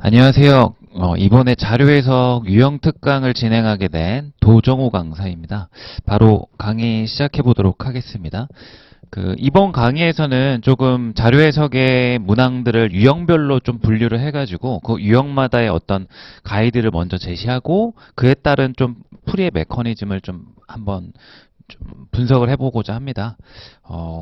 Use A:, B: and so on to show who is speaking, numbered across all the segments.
A: 안녕하세요. 이번에 자료 해석 유형 특강을 진행하게 된 도정우 강사입니다. 바로 강의 시작해 보도록 하겠습니다. 이번 강의에서는 조금 자료 해석의 문항들을 유형별로 좀 분류를 해가지고 그 유형마다의 어떤 가이드를 먼저 제시하고 그에 따른 좀 풀이의 메커니즘을 좀 한번 좀 분석을 해보고자 합니다.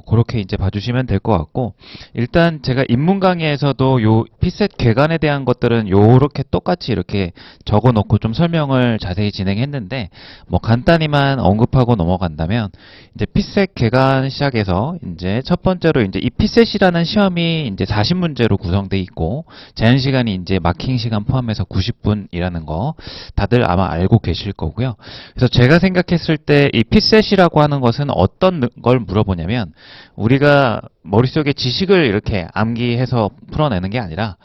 A: 그렇게 이제 봐주시면 될 것 같고, 일단 제가 입문 강의에서도 요 피셋 괴간에 대한 것들은 요렇게 똑같이 이렇게 적어 놓고 좀 설명을 자세히 진행했는데, 뭐 간단히만 언급하고 넘어간다면, 이제 피셋 괴간 시작해서 이제 첫 번째로 이제 이 피셋이라는 시험이 이제 40문제로 구성되어 있고, 제한 시간이 이제 마킹 시간 포함해서 90분이라는 거 다들 아마 알고 계실 거고요. 그래서 제가 생각했을 때 이 피셋이라고 하는 것은 어떤 걸 물어보냐면 우리가 머릿속에 지식을 이렇게 암기해서 풀어내는 게 아니라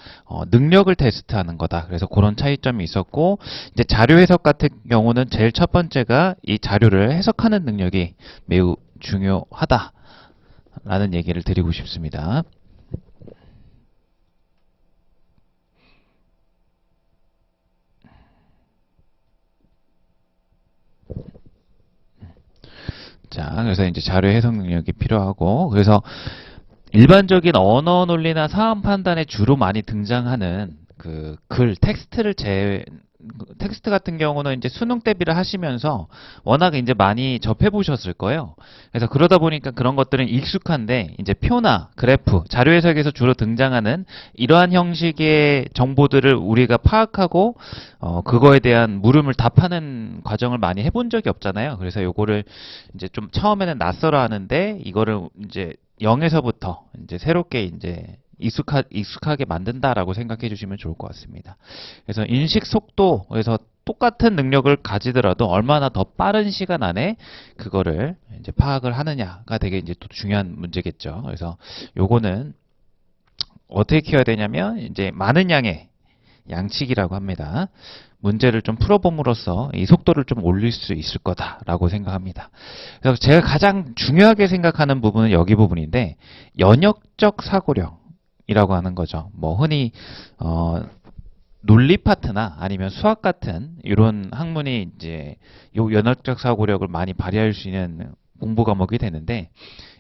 A: 능력을 테스트하는 거다. 그래서 그런 차이점이 있었고 이제 자료 해석 같은 경우는 제일 첫 번째가 이 자료를 해석하는 능력이 매우 중요하다라는 얘기를 드리고 싶습니다. 자, 그래서 이제 자료 해석 능력이 필요하고, 그래서 일반적인 언어 논리나 사안 판단에 주로 많이 등장하는 텍스트 같은 경우는 이제 수능 대비를 하시면서 워낙 이제 많이 접해 보셨을 거예요. 그래서 그러다 보니까 그런 것들은 익숙한데 이제 표나 그래프, 자료 해석에서 주로 등장하는 이러한 형식의 정보들을 우리가 파악하고 그거에 대한 물음을 답하는 과정을 많이 해본 적이 없잖아요. 그래서 요거를 이제 좀 처음에는 낯설어 하는데 이거를 이제 0에서부터 이제 새롭게 이제 익숙하게 만든다라고 생각해 주시면 좋을 것 같습니다. 그래서 인식 속도에서 똑같은 능력을 가지더라도 얼마나 더 빠른 시간 안에 그거를 이제 파악을 하느냐가 되게 이제 또 중요한 문제겠죠. 그래서 요거는 어떻게 키워야 되냐면 이제 많은 양의 양치기라고 합니다. 문제를 좀 풀어봄으로써 이 속도를 좀 올릴 수 있을 거다라고 생각합니다. 그래서 제가 가장 중요하게 생각하는 부분은 여기 부분인데 연역적 사고력이라고 하는 거죠. 뭐 흔히 논리 파트나 아니면 수학 같은 이런 학문이 이제 요 연역적 사고력을 많이 발휘할 수 있는 공부 과목이 되는데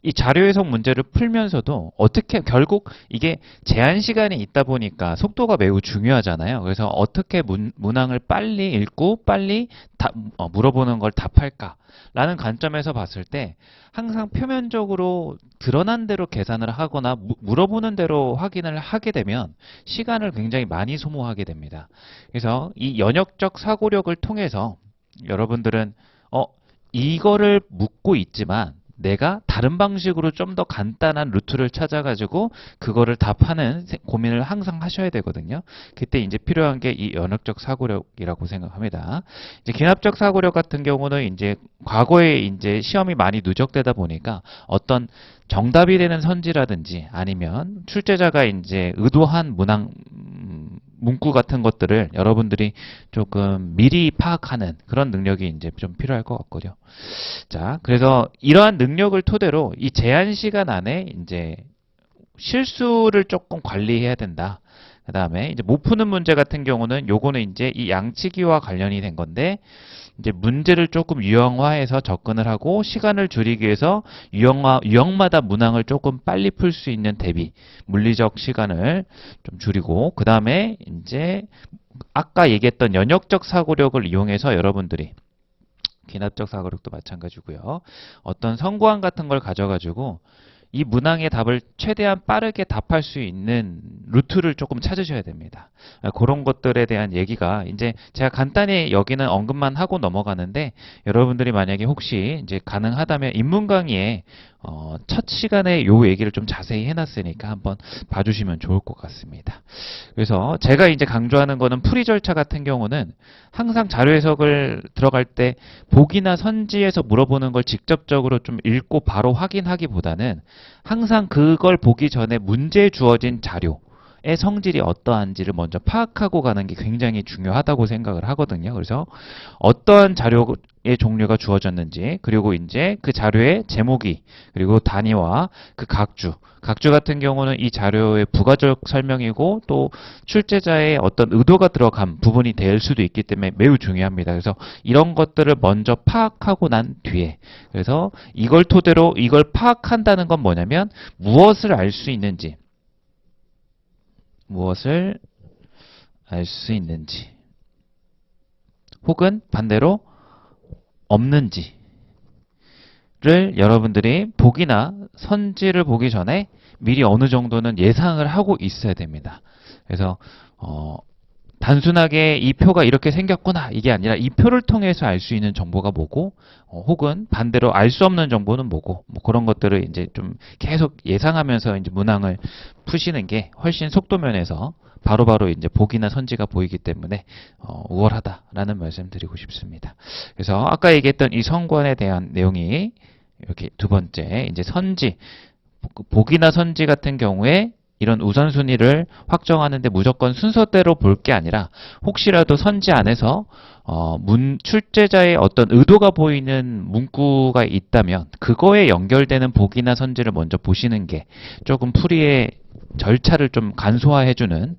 A: 이 자료 해석 문제를 풀면서도 어떻게 결국 이게 제한 시간이 있다 보니까 속도가 매우 중요하잖아요. 그래서 어떻게 문항을 빨리 읽고 빨리 물어보는 걸 답할까라는 관점에서 봤을 때 항상 표면적으로 드러난 대로 계산을 하거나 물어보는 대로 확인을 하게 되면 시간을 굉장히 많이 소모하게 됩니다. 그래서 이 연역적 사고력을 통해서 여러분들은 이거를 묻고 있지만 내가 다른 방식으로 좀 더 간단한 루트를 찾아가지고 그거를 답하는 고민을 항상 하셔야 되거든요. 그때 이제 필요한 게 이 연역적 사고력이라고 생각합니다. 이제 기납적 사고력 같은 경우는 이제 과거에 이제 시험이 많이 누적되다 보니까 어떤 정답이 되는 선지라든지 아니면 출제자가 이제 의도한 문구 같은 것들을 여러분들이 조금 미리 파악하는 그런 능력이 이제 좀 필요할 것 같거든요. 자, 그래서 이러한 능력을 토대로 이 제한 시간 안에 이제 실수를 조금 관리해야 된다. 그 다음에 이제 못 푸는 문제 같은 경우는 요거는 이제 이 양치기와 관련이 된 건데 이제 문제를 조금 유형화해서 접근을 하고 시간을 줄이기 위해서 유형마다 문항을 조금 빨리 풀 수 있는 대비 물리적 시간을 좀 줄이고 그 다음에 이제 아까 얘기했던 연역적 사고력을 이용해서 여러분들이 기납적 사고력도 마찬가지고요. 어떤 성구안 같은 걸 가져가지고 이 문항의 답을 최대한 빠르게 답할 수 있는 루트를 조금 찾으셔야 됩니다. 그런 것들에 대한 얘기가 이제 제가 간단히 여기는 언급만 하고 넘어가는데 여러분들이 만약에 혹시 이제 가능하다면 입문 강의에 첫 시간에 요 얘기를 좀 자세히 해놨으니까 한번 봐주시면 좋을 것 같습니다. 그래서 제가 이제 강조하는 거는 풀이 절차 같은 경우는 항상 자료 해석을 들어갈 때 보기나 선지에서 물어보는 걸 직접적으로 좀 읽고 바로 확인하기보다는 항상 그걸 보기 전에 문제에 주어진 자료 성질이 어떠한지를 먼저 파악하고 가는 게 굉장히 중요하다고 생각을 하거든요. 그래서 어떠한 자료의 종류가 주어졌는지, 그리고 이제 그 자료의 제목이, 그리고 단위와 그 각주 같은 경우는 이 자료의 부가적 설명이고 또 출제자의 어떤 의도가 들어간 부분이 될 수도 있기 때문에 매우 중요합니다. 그래서 이런 것들을 먼저 파악하고 난 뒤에, 그래서 이걸 토대로 이걸 파악한다는 건 뭐냐면 무엇을 알 수 있는지, 혹은 반대로 없는지를 여러분들이 보기나 선지를 보기 전에 미리 어느 정도는 예상을 하고 있어야 됩니다. 그래서 단순하게 이 표가 이렇게 생겼구나 이게 아니라 이 표를 통해서 알 수 있는 정보가 뭐고, 혹은 반대로 알 수 없는 정보는 뭐고, 뭐 그런 것들을 이제 좀 계속 예상하면서 이제 문항을 푸시는 게 훨씬 속도면에서 바로바로 이제 보기나 선지가 보이기 때문에 우월하다라는 말씀 드리고 싶습니다. 그래서 아까 얘기했던 이 성관에 대한 내용이 이렇게 두 번째, 이제 선지, 보기나 선지 같은 경우에 이런 우선순위를 확정하는데 무조건 순서대로 볼 게 아니라 혹시라도 선지 안에서 출제자의 어떤 의도가 보이는 문구가 있다면 그거에 연결되는 보기나 선지를 먼저 보시는 게 조금 풀이의 절차를 좀 간소화해주는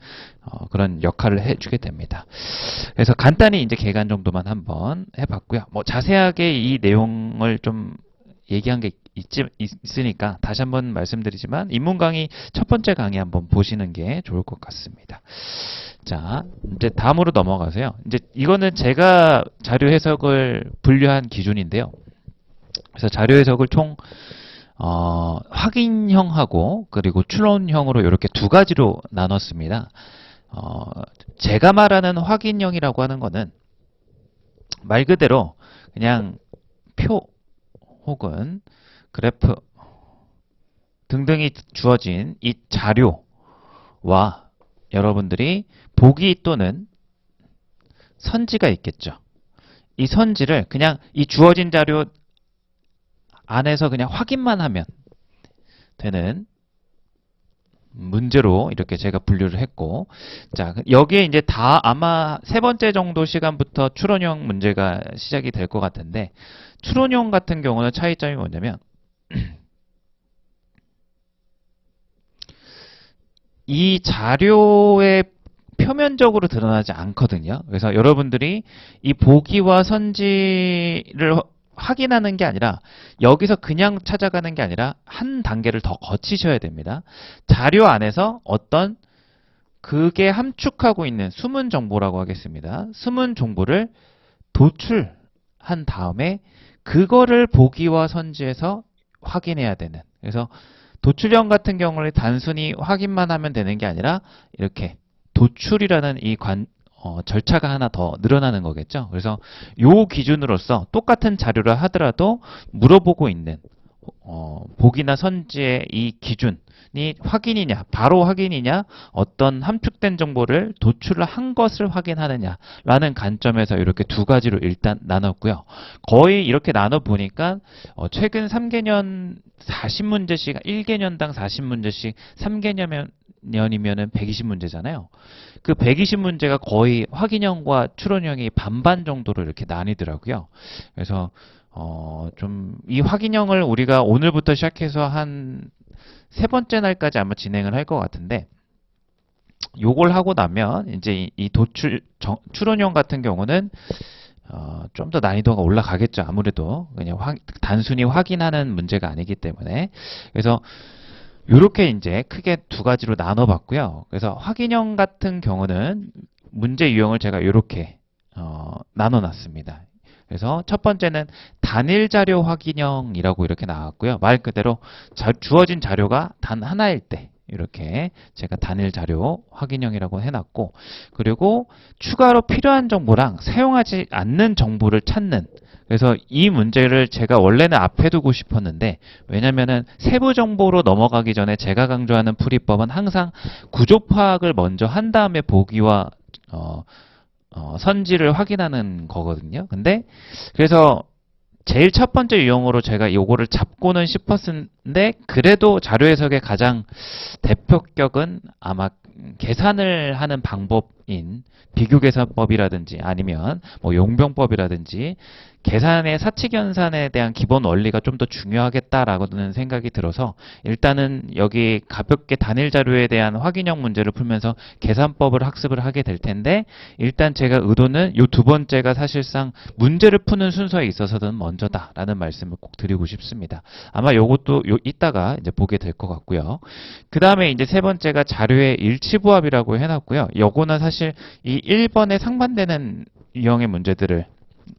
A: 그런 역할을 해주게 됩니다. 그래서 간단히 이제 개간 정도만 한번 해봤고요. 뭐 자세하게 이 내용을 좀 얘기한 게 있으니까 다시 한번 말씀드리지만 인문 강의 첫 번째 강의 한번 보시는 게 좋을 것 같습니다. 자, 이제 다음으로 넘어가세요. 이제 이거는 제가 자료 해석을 분류한 기준인데요. 그래서 자료 해석을 총 확인형하고 그리고 추론형으로 이렇게 두 가지로 나눴습니다. 제가 말하는 확인형이라고 하는 거는 말 그대로 그냥 표 혹은 그래프 등등이 주어진 이 자료와 여러분들이 보기 또는 선지가 있겠죠. 이 선지를 그냥 이 주어진 자료 안에서 그냥 확인만 하면 되는 문제로 이렇게 제가 분류를 했고, 자, 여기에 이제 다 아마 세 번째 정도 시간부터 추론형 문제가 시작이 될 것 같은데, 추론형 같은 경우는 차이점이 뭐냐면 이 자료에 표면적으로 드러나지 않거든요. 그래서 여러분들이 이 보기와 선지를 확인하는 게 아니라 여기서 그냥 찾아가는 게 아니라 한 단계를 더 거치셔야 됩니다. 자료 안에서 어떤 그게 함축하고 있는 숨은 정보라고 하겠습니다. 숨은 정보를 도출한 다음에 그거를 보기와 선지에서 확인해야 되는, 그래서 도출형 같은 경우는 단순히 확인만 하면 되는 게 아니라 이렇게 도출이라는 이 절차가 하나 더 늘어나는 거겠죠. 그래서 요 기준으로서 똑같은 자료를 하더라도 물어보고 있는 보기나 선지의 이 기준이 확인이냐, 바로 확인이냐, 어떤 함축된 정보를 도출을 한 것을 확인하느냐라는 관점에서 이렇게 두 가지로 일단 나눴고요. 거의 이렇게 나눠보니까 최근 3개년 40문제씩, 1개년당 40문제씩 3개년이면은 120문제잖아요. 그 120문제가 거의 확인형과 추론형이 반반 정도로 이렇게 나뉘더라고요. 그래서 좀 이 확인형을 우리가 오늘부터 시작해서 한 세 번째 날까지 아마 진행을 할 것 같은데, 요걸 하고 나면 이제 이 추론형 같은 경우는 좀 더 난이도가 올라가겠죠. 아무래도 그냥 단순히 확인하는 문제가 아니기 때문에. 그래서 이렇게 이제 크게 두 가지로 나눠봤고요. 그래서 확인형 같은 경우는 문제 유형을 제가 이렇게 나눠놨습니다. 그래서 첫 번째는 단일 자료 확인형이라고 이렇게 나왔고요. 말 그대로 주어진 자료가 단 하나일 때 이렇게 제가 단일 자료 확인형이라고 해놨고, 그리고 추가로 필요한 정보랑 사용하지 않는 정보를 찾는, 그래서 이 문제를 제가 원래는 앞에 두고 싶었는데, 왜냐면은 세부 정보로 넘어가기 전에 제가 강조하는 풀이법은 항상 구조 파악을 먼저 한 다음에 보기와 선지를 확인하는 거거든요. 근데 그래서 제일 첫 번째 유형으로 제가 요거를 잡고는 싶었는데, 그래도 자료 해석의 가장 대표격은 아마 계산을 하는 방법인 비교계산법이라든지 아니면 뭐 용병법이라든지 계산의 사칙연산에 대한 기본 원리가 좀 더 중요하겠다라고는 생각이 들어서 일단은 여기 가볍게 단일 자료에 대한 확인형 문제를 풀면서 계산법을 학습을 하게 될 텐데 일단 제가 의도는 이 두 번째가 사실상 문제를 푸는 순서에 있어서는 먼저다라는 말씀을 꼭 드리고 싶습니다. 아마 요것도 이따가 이제 보게 될 것 같고요. 그 다음에 이제 세 번째가 자료의 일치부합이라고 해놨고요. 요거는 사실 이 1번에 상반되는 유형의 문제들을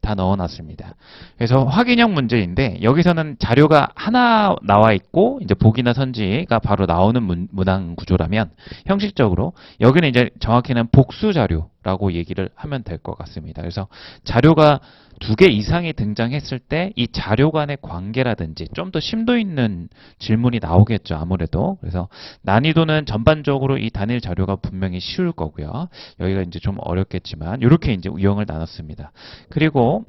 A: 다 넣어놨습니다. 그래서 확인형 문제인데 여기서는 자료가 하나 나와 있고 이제 보기나 선지가 바로 나오는 문항 구조라면 형식적으로 여기는 이제 정확히는 복수 자료라고 얘기를 하면 될 것 같습니다. 그래서 자료가 2개 이상이 등장했을 때 이 자료 간의 관계라든지 좀 더 심도 있는 질문이 나오겠죠. 아무래도. 그래서 난이도는 전반적으로 이 단일 자료가 분명히 쉬울 거고요. 여기가 이제 좀 어렵겠지만 이렇게 이제 유형을 나눴습니다. 그리고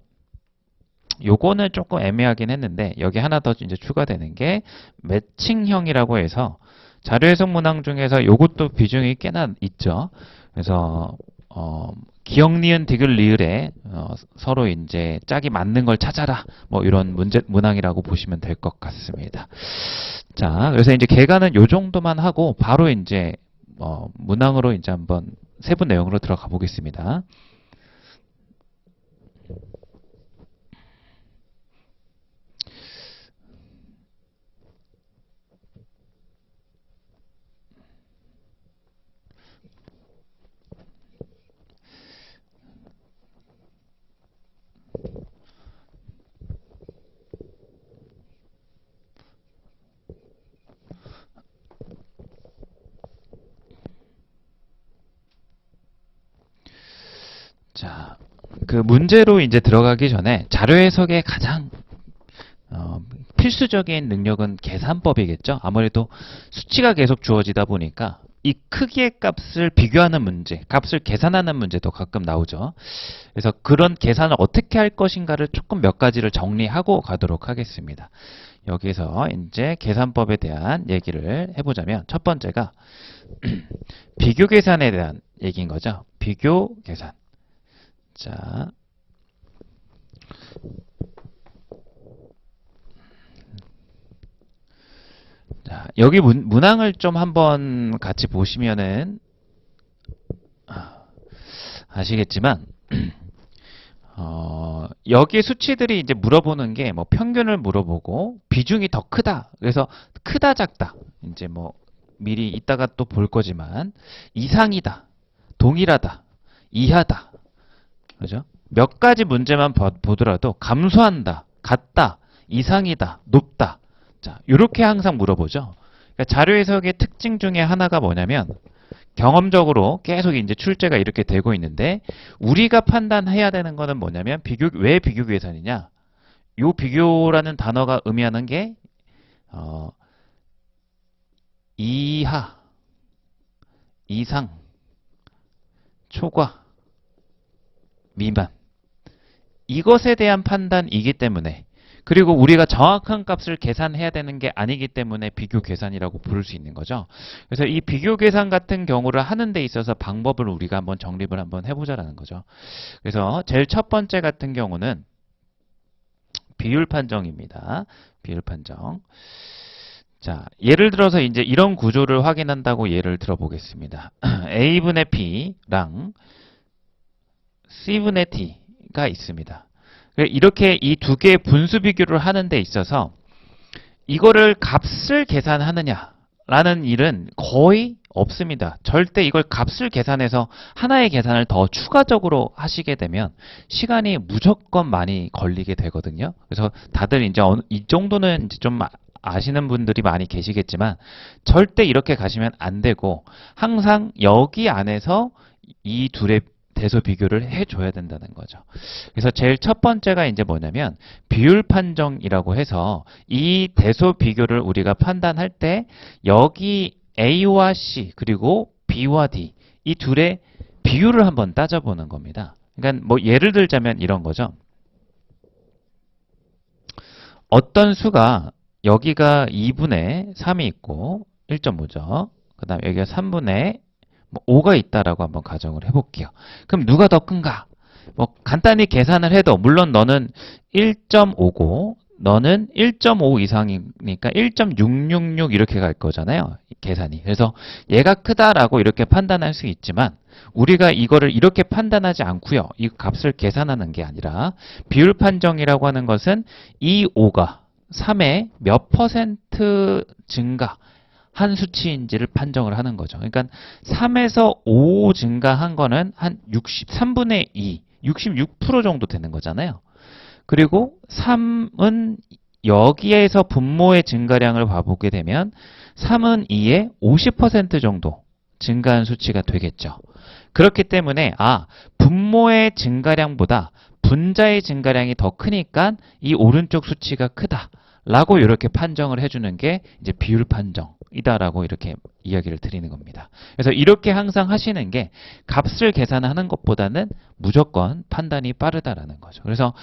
A: 요거는 조금 애매하긴 했는데 여기 하나 더 이제 추가되는 게 매칭형이라고 해서 자료 해석 문항 중에서 요것도 비중이 꽤나 있죠. 그래서 기억 니은 디귿 리을에 서로 이제 짝이 맞는 걸 찾아라 뭐 이런 문항이라고 보시면 될 것 같습니다. 자, 그래서 이제 개가는 요 정도만 하고 바로 이제 문항으로 이제 한번 세부 내용으로 들어가 보겠습니다. 자, 그 문제로 이제 들어가기 전에 자료 해석의 가장 필수적인 능력은 계산법이겠죠. 아무래도 수치가 계속 주어지다 보니까 이 크기의 값을 비교하는 문제, 값을 계산하는 문제도 가끔 나오죠. 그래서 그런 계산을 어떻게 할 것인가를 조금 몇 가지를 정리하고 가도록 하겠습니다. 여기서 이제 계산법에 대한 얘기를 해보자면 첫 번째가 비교 계산에 대한 얘기인 거죠. 비교 계산. 자, 여기 문항을 좀 한번 같이 보시면은 아시겠지만 여기 수치들이 이제 물어보는 게 뭐 평균을 물어보고 비중이 더 크다. 그래서 크다 작다. 이제 뭐 미리 이따가 또 볼 거지만 이상이다. 동일하다. 이하다. 그죠? 몇 가지 문제만 보더라도 감소한다. 같다. 이상이다. 높다. 자, 이렇게 항상 물어보죠. 그러니까 자료 해석의 특징 중에 하나가 뭐냐면 경험적으로 계속 이제 출제가 이렇게 되고 있는데 우리가 판단해야 되는 거는 뭐냐면 왜 비교 계산이냐? 요 비교라는 단어가 의미하는 게 이하, 이상, 초과, 미만 이것에 대한 판단이기 때문에 그리고 우리가 정확한 값을 계산해야 되는 게 아니기 때문에 비교 계산이라고 부를 수 있는 거죠. 그래서 이 비교 계산 같은 경우를 하는 데 있어서 방법을 우리가 한번 정립을 한번 해보자라는 거죠. 그래서 제일 첫 번째 같은 경우는 비율 판정입니다. 비율 판정. 자, 예를 들어서 이제 이런 구조를 확인한다고 예를 들어 보겠습니다. A분의 B랑 C분의 D가 있습니다. 이렇게 이 두 개의 분수 비교를 하는 데 있어서 이거를 값을 계산하느냐라는 일은 거의 없습니다. 절대 이걸 값을 계산해서 하나의 계산을 더 추가적으로 하시게 되면 시간이 무조건 많이 걸리게 되거든요. 그래서 다들 이제 이 정도는 이제 좀 아시는 분들이 많이 계시겠지만 절대 이렇게 가시면 안 되고 항상 여기 안에서 이 둘의 대소 비교를 해줘야 된다는 거죠. 그래서 제일 첫 번째가 이제 뭐냐면 비율 판정이라고 해서 이 대소 비교를 우리가 판단할 때 여기 A와 C 그리고 B와 D 이 둘의 비율을 한번 따져보는 겁니다. 그러니까 뭐 예를 들자면 이런 거죠. 어떤 수가 여기가 2분의 3이 있고 1.5죠. 그 다음에 여기가 3분의 뭐 5가 있다라고 한번 가정을 해볼게요. 그럼 누가 더 큰가? 뭐 간단히 계산을 해도 물론 너는 1.5고 너는 1.5 이상이니까 1.666 이렇게 갈 거잖아요. 계산이. 그래서 얘가 크다라고 이렇게 판단할 수 있지만 우리가 이거를 이렇게 판단하지 않고요. 이 값을 계산하는 게 아니라 비율 판정이라고 하는 것은 이 5가 3의 몇 퍼센트 증가한 수치인지를 판정을 하는 거죠. 그러니까 3에서 5 증가한 거는 한 3분의 2, 66% 정도 되는 거잖아요. 그리고 3은 여기에서 분모의 증가량을 봐보게 되면 3은 2의 50% 정도 증가한 수치가 되겠죠. 그렇기 때문에 분모의 증가량보다 분자의 증가량이 더 크니까 이 오른쪽 수치가 크다라고 이렇게 판정을 해주는 게 이제 비율 판정이다라고 이렇게 이야기를 드리는 겁니다. 그래서 이렇게 항상 하시는 게 값을 계산하는 것보다는 무조건 판단이 빠르다라는 거죠. 그래서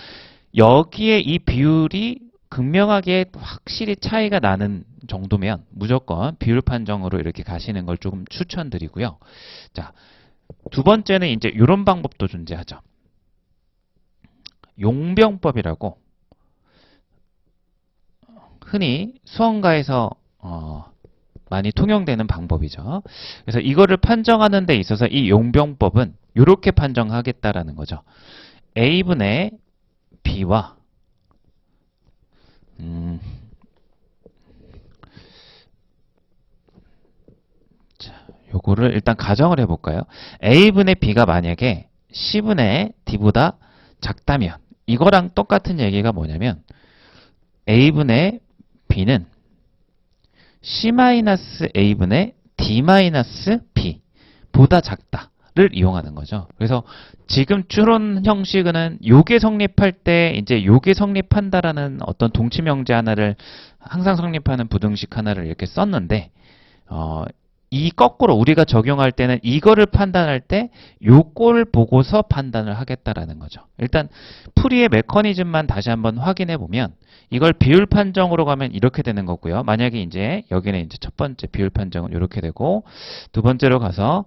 A: 여기에 이 비율이 극명하게 확실히 차이가 나는 정도면 무조건 비율 판정으로 이렇게 가시는 걸 조금 추천드리고요. 자, 두 번째는 이제 이런 방법도 존재하죠. 용병법이라고 흔히 수험가에서 많이 통용되는 방법이죠. 그래서 이거를 판정하는 데 있어서 이 용병법은 이렇게 판정하겠다라는 거죠. A분의 B와 자, 요거를 일단 가정을 해볼까요? A분의 B가 만약에 C분의 D보다 작다면 이거랑 똑같은 얘기가 뭐냐면 A분의 B는 C-A분의 D-B 보다 작다를 이용하는 거죠. 그래서 지금 추론 형식은 요게 성립할 때 이제 요게 성립한다라는 어떤 동치명제 하나를 항상 성립하는 부등식 하나를 이렇게 썼는데 이 거꾸로 우리가 적용할 때는 이거를 판단할 때 요걸 보고서 판단을 하겠다라는 거죠. 일단 풀이의 메커니즘만 다시 한번 확인해 보면 이걸 비율 판정으로 가면 이렇게 되는 거고요. 만약에 이제 여기는 이제 첫 번째 비율 판정은 이렇게 되고 두 번째로 가서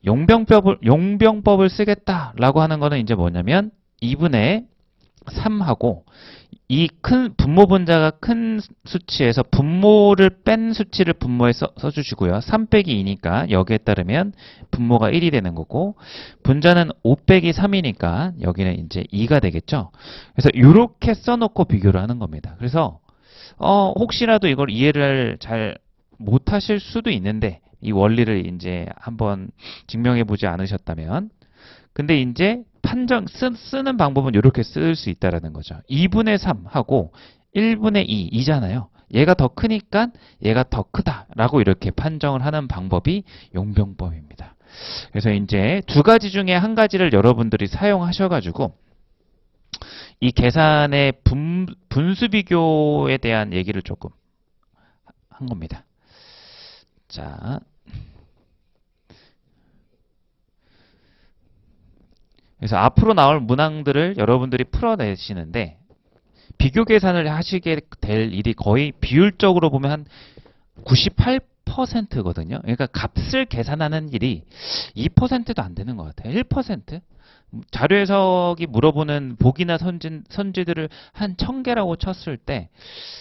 A: 용병법을 쓰겠다라고 하는 거는 이제 뭐냐면 2분의 3하고 이 큰 분모 분자가 큰 수치에서 분모를 뺀 수치를 분모에 써주시고요. 3 빼기 2니까 여기에 따르면 분모가 1이 되는 거고 분자는 5 빼기 3이니까 여기는 이제 2가 되겠죠. 그래서 이렇게 써놓고 비교를 하는 겁니다. 그래서 혹시라도 이걸 이해를 잘 못하실 수도 있는데 이 원리를 이제 한번 증명해 보지 않으셨다면 근데 이제 쓰는 방법은 이렇게 쓸 수 있다라는 거죠. 2분의 3하고 1분의 2잖아요. 얘가 더 크니까 얘가 더 크다라고 이렇게 판정을 하는 방법이 용병법입니다. 그래서 이제 두 가지 중에 한 가지를 여러분들이 사용하셔가지고 이 계산의 분수 비교에 대한 얘기를 조금 한 겁니다. 자. 그래서 앞으로 나올 문항들을 여러분들이 풀어내시는데 비교 계산을 하시게 될 일이 거의 비율적으로 보면 한 98%거든요. 그러니까 값을 계산하는 일이 2%도 안 되는 것 같아요. 1%? 자료 해석이 물어보는 복이나 선지들을 한 1000개라고 쳤을 때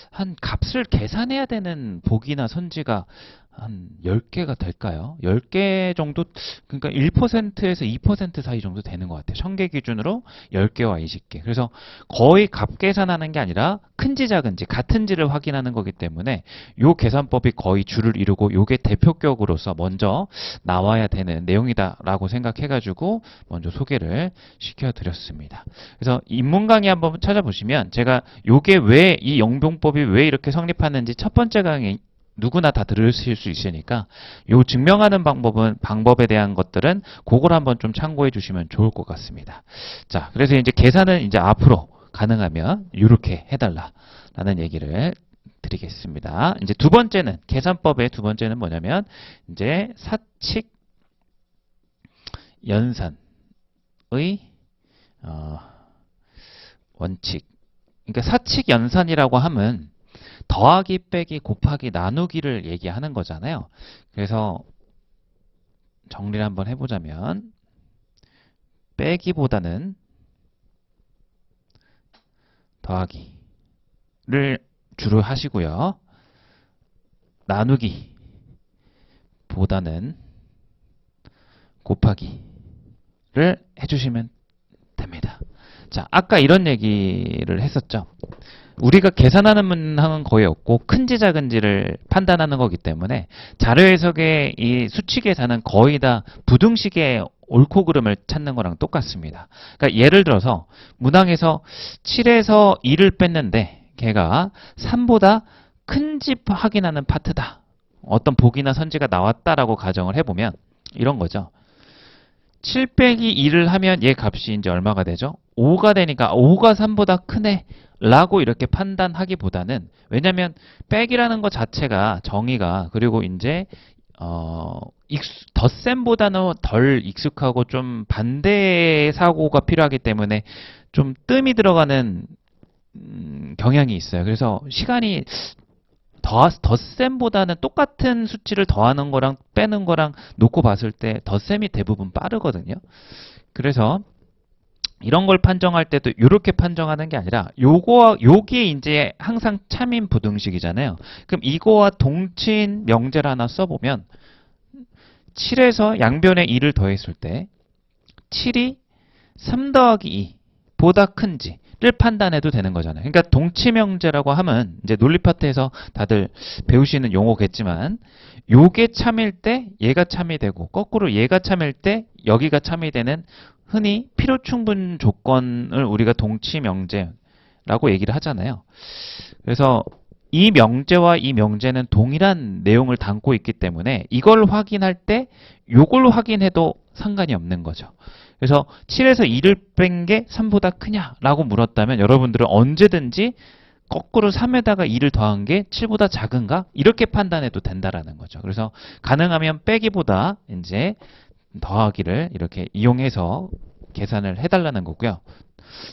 A: 한 값을 계산해야 되는 복이나 선지가 한 10개가 될까요? 10개 정도, 그러니까 1%에서 2% 사이 정도 되는 것 같아요. 1000개 기준으로 10개와 20개. 그래서 거의 값 계산하는 게 아니라 큰지 작은지 같은지를 확인하는 거기 때문에 이 계산법이 거의 주를 이루고 이게 대표격으로서 먼저 나와야 되는 내용이다라고 생각해가지고 먼저 소개를 시켜드렸습니다. 그래서 입문 강의 한번 찾아보시면 제가 이게 왜 이 용병법이 왜 이렇게 성립하는지 첫 번째 강의 누구나 다 들으실 수 있으니까 요 증명하는 방법에 대한 것들은 그걸 한번 좀 참고해 주시면 좋을 것 같습니다. 자, 그래서 이제 계산은 이제 앞으로 가능하면 이렇게 해달라라는 얘기를 드리겠습니다. 이제 두 번째는 계산법의 두 번째는 뭐냐면 이제 사칙 연산의 원칙. 그러니까 사칙 연산이라고 하면 더하기, 빼기, 곱하기, 나누기를 얘기하는 거잖아요. 그래서 정리를 한번 해보자면 빼기보다는 더하기를 주로 하시고요. 나누기보다는 곱하기를 해주시면 됩니다. 자, 아까 이런 얘기를 했었죠. 우리가 계산하는 문항은 거의 없고 큰지 작은지를 판단하는 거기 때문에 자료 해석의 이 수치 계산은 거의 다 부등식의 옳고 그름을 찾는 거랑 똑같습니다. 그러니까 예를 들어서 문항에서 7에서 2를 뺐는데 걔가 3보다 큰지 확인하는 파트다. 어떤 복이나 선지가 나왔다라고 가정을 해보면 이런 거죠. 7 빼기 2를 하면 얘 값이 이제 얼마가 되죠? 5가 되니까 5가 3보다 크네 라고 이렇게 판단하기보다는, 왜냐면 빼기라는 것 자체가 정의가, 그리고 이제 덧셈보다는 덜 익숙하고 좀 반대 사고가 필요하기 때문에 좀 뜸이 들어가는 경향이 있어요. 그래서 시간이 덧셈보다는 똑같은 수치를 더하는 거랑 빼는 거랑 놓고 봤을 때 덧셈이 대부분 빠르거든요. 그래서 이런 걸 판정할 때도 이렇게 판정하는 게 아니라 요게 이제 항상 참인 부등식이잖아요. 그럼 이거와 동치인 명제를 하나 써보면 7에서 양변에 2를 더했을 때 7이 3 더하기 2보다 큰지를 판단해도 되는 거잖아요. 그러니까 동치명제라고 하면 이제 논리 파트에서 다들 배우시는 용어겠지만 요게 참일 때 얘가 참이 되고 거꾸로 얘가 참일 때 여기가 참이 되는, 흔히 필요충분 조건을 우리가 동치명제라고 얘기를 하잖아요. 그래서 이 명제와 이 명제는 동일한 내용을 담고 있기 때문에 이걸 확인할 때 이걸 확인해도 상관이 없는 거죠. 그래서 7에서 2를 뺀 게 3보다 크냐라고 물었다면 여러분들은 언제든지 거꾸로 3에다가 2를 더한 게 7보다 작은가? 이렇게 판단해도 된다라는 거죠. 그래서 가능하면 빼기보다 이제 더하기를 이렇게 이용해서 계산을 해달라는 거고요.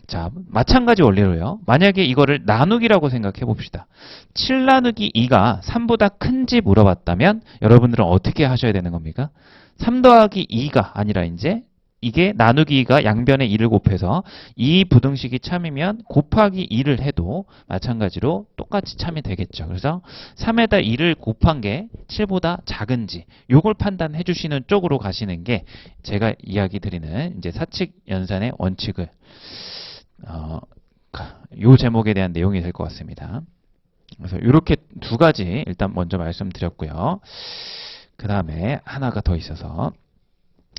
A: 자, 마찬가지 원리로요. 만약에 이거를 나누기라고 생각해 봅시다. 7 나누기 2가 3보다 큰지 물어봤다면 여러분들은 어떻게 하셔야 되는 겁니까? 3 더하기 2가 아니라 이제 이게 나누기가 양변에 2를 곱해서 이 부등식이 참이면 곱하기 2를 해도 마찬가지로 똑같이 참이 되겠죠. 그래서 3에다 2를 곱한 게 7보다 작은지 요걸 판단해 주시는 쪽으로 가시는 게 제가 이야기 드리는 이제 사칙 연산의 원칙을 요 제목에 대한 내용이 될 것 같습니다. 그래서 이렇게 두 가지 일단 먼저 말씀드렸고요. 그 다음에 하나가 더 있어서,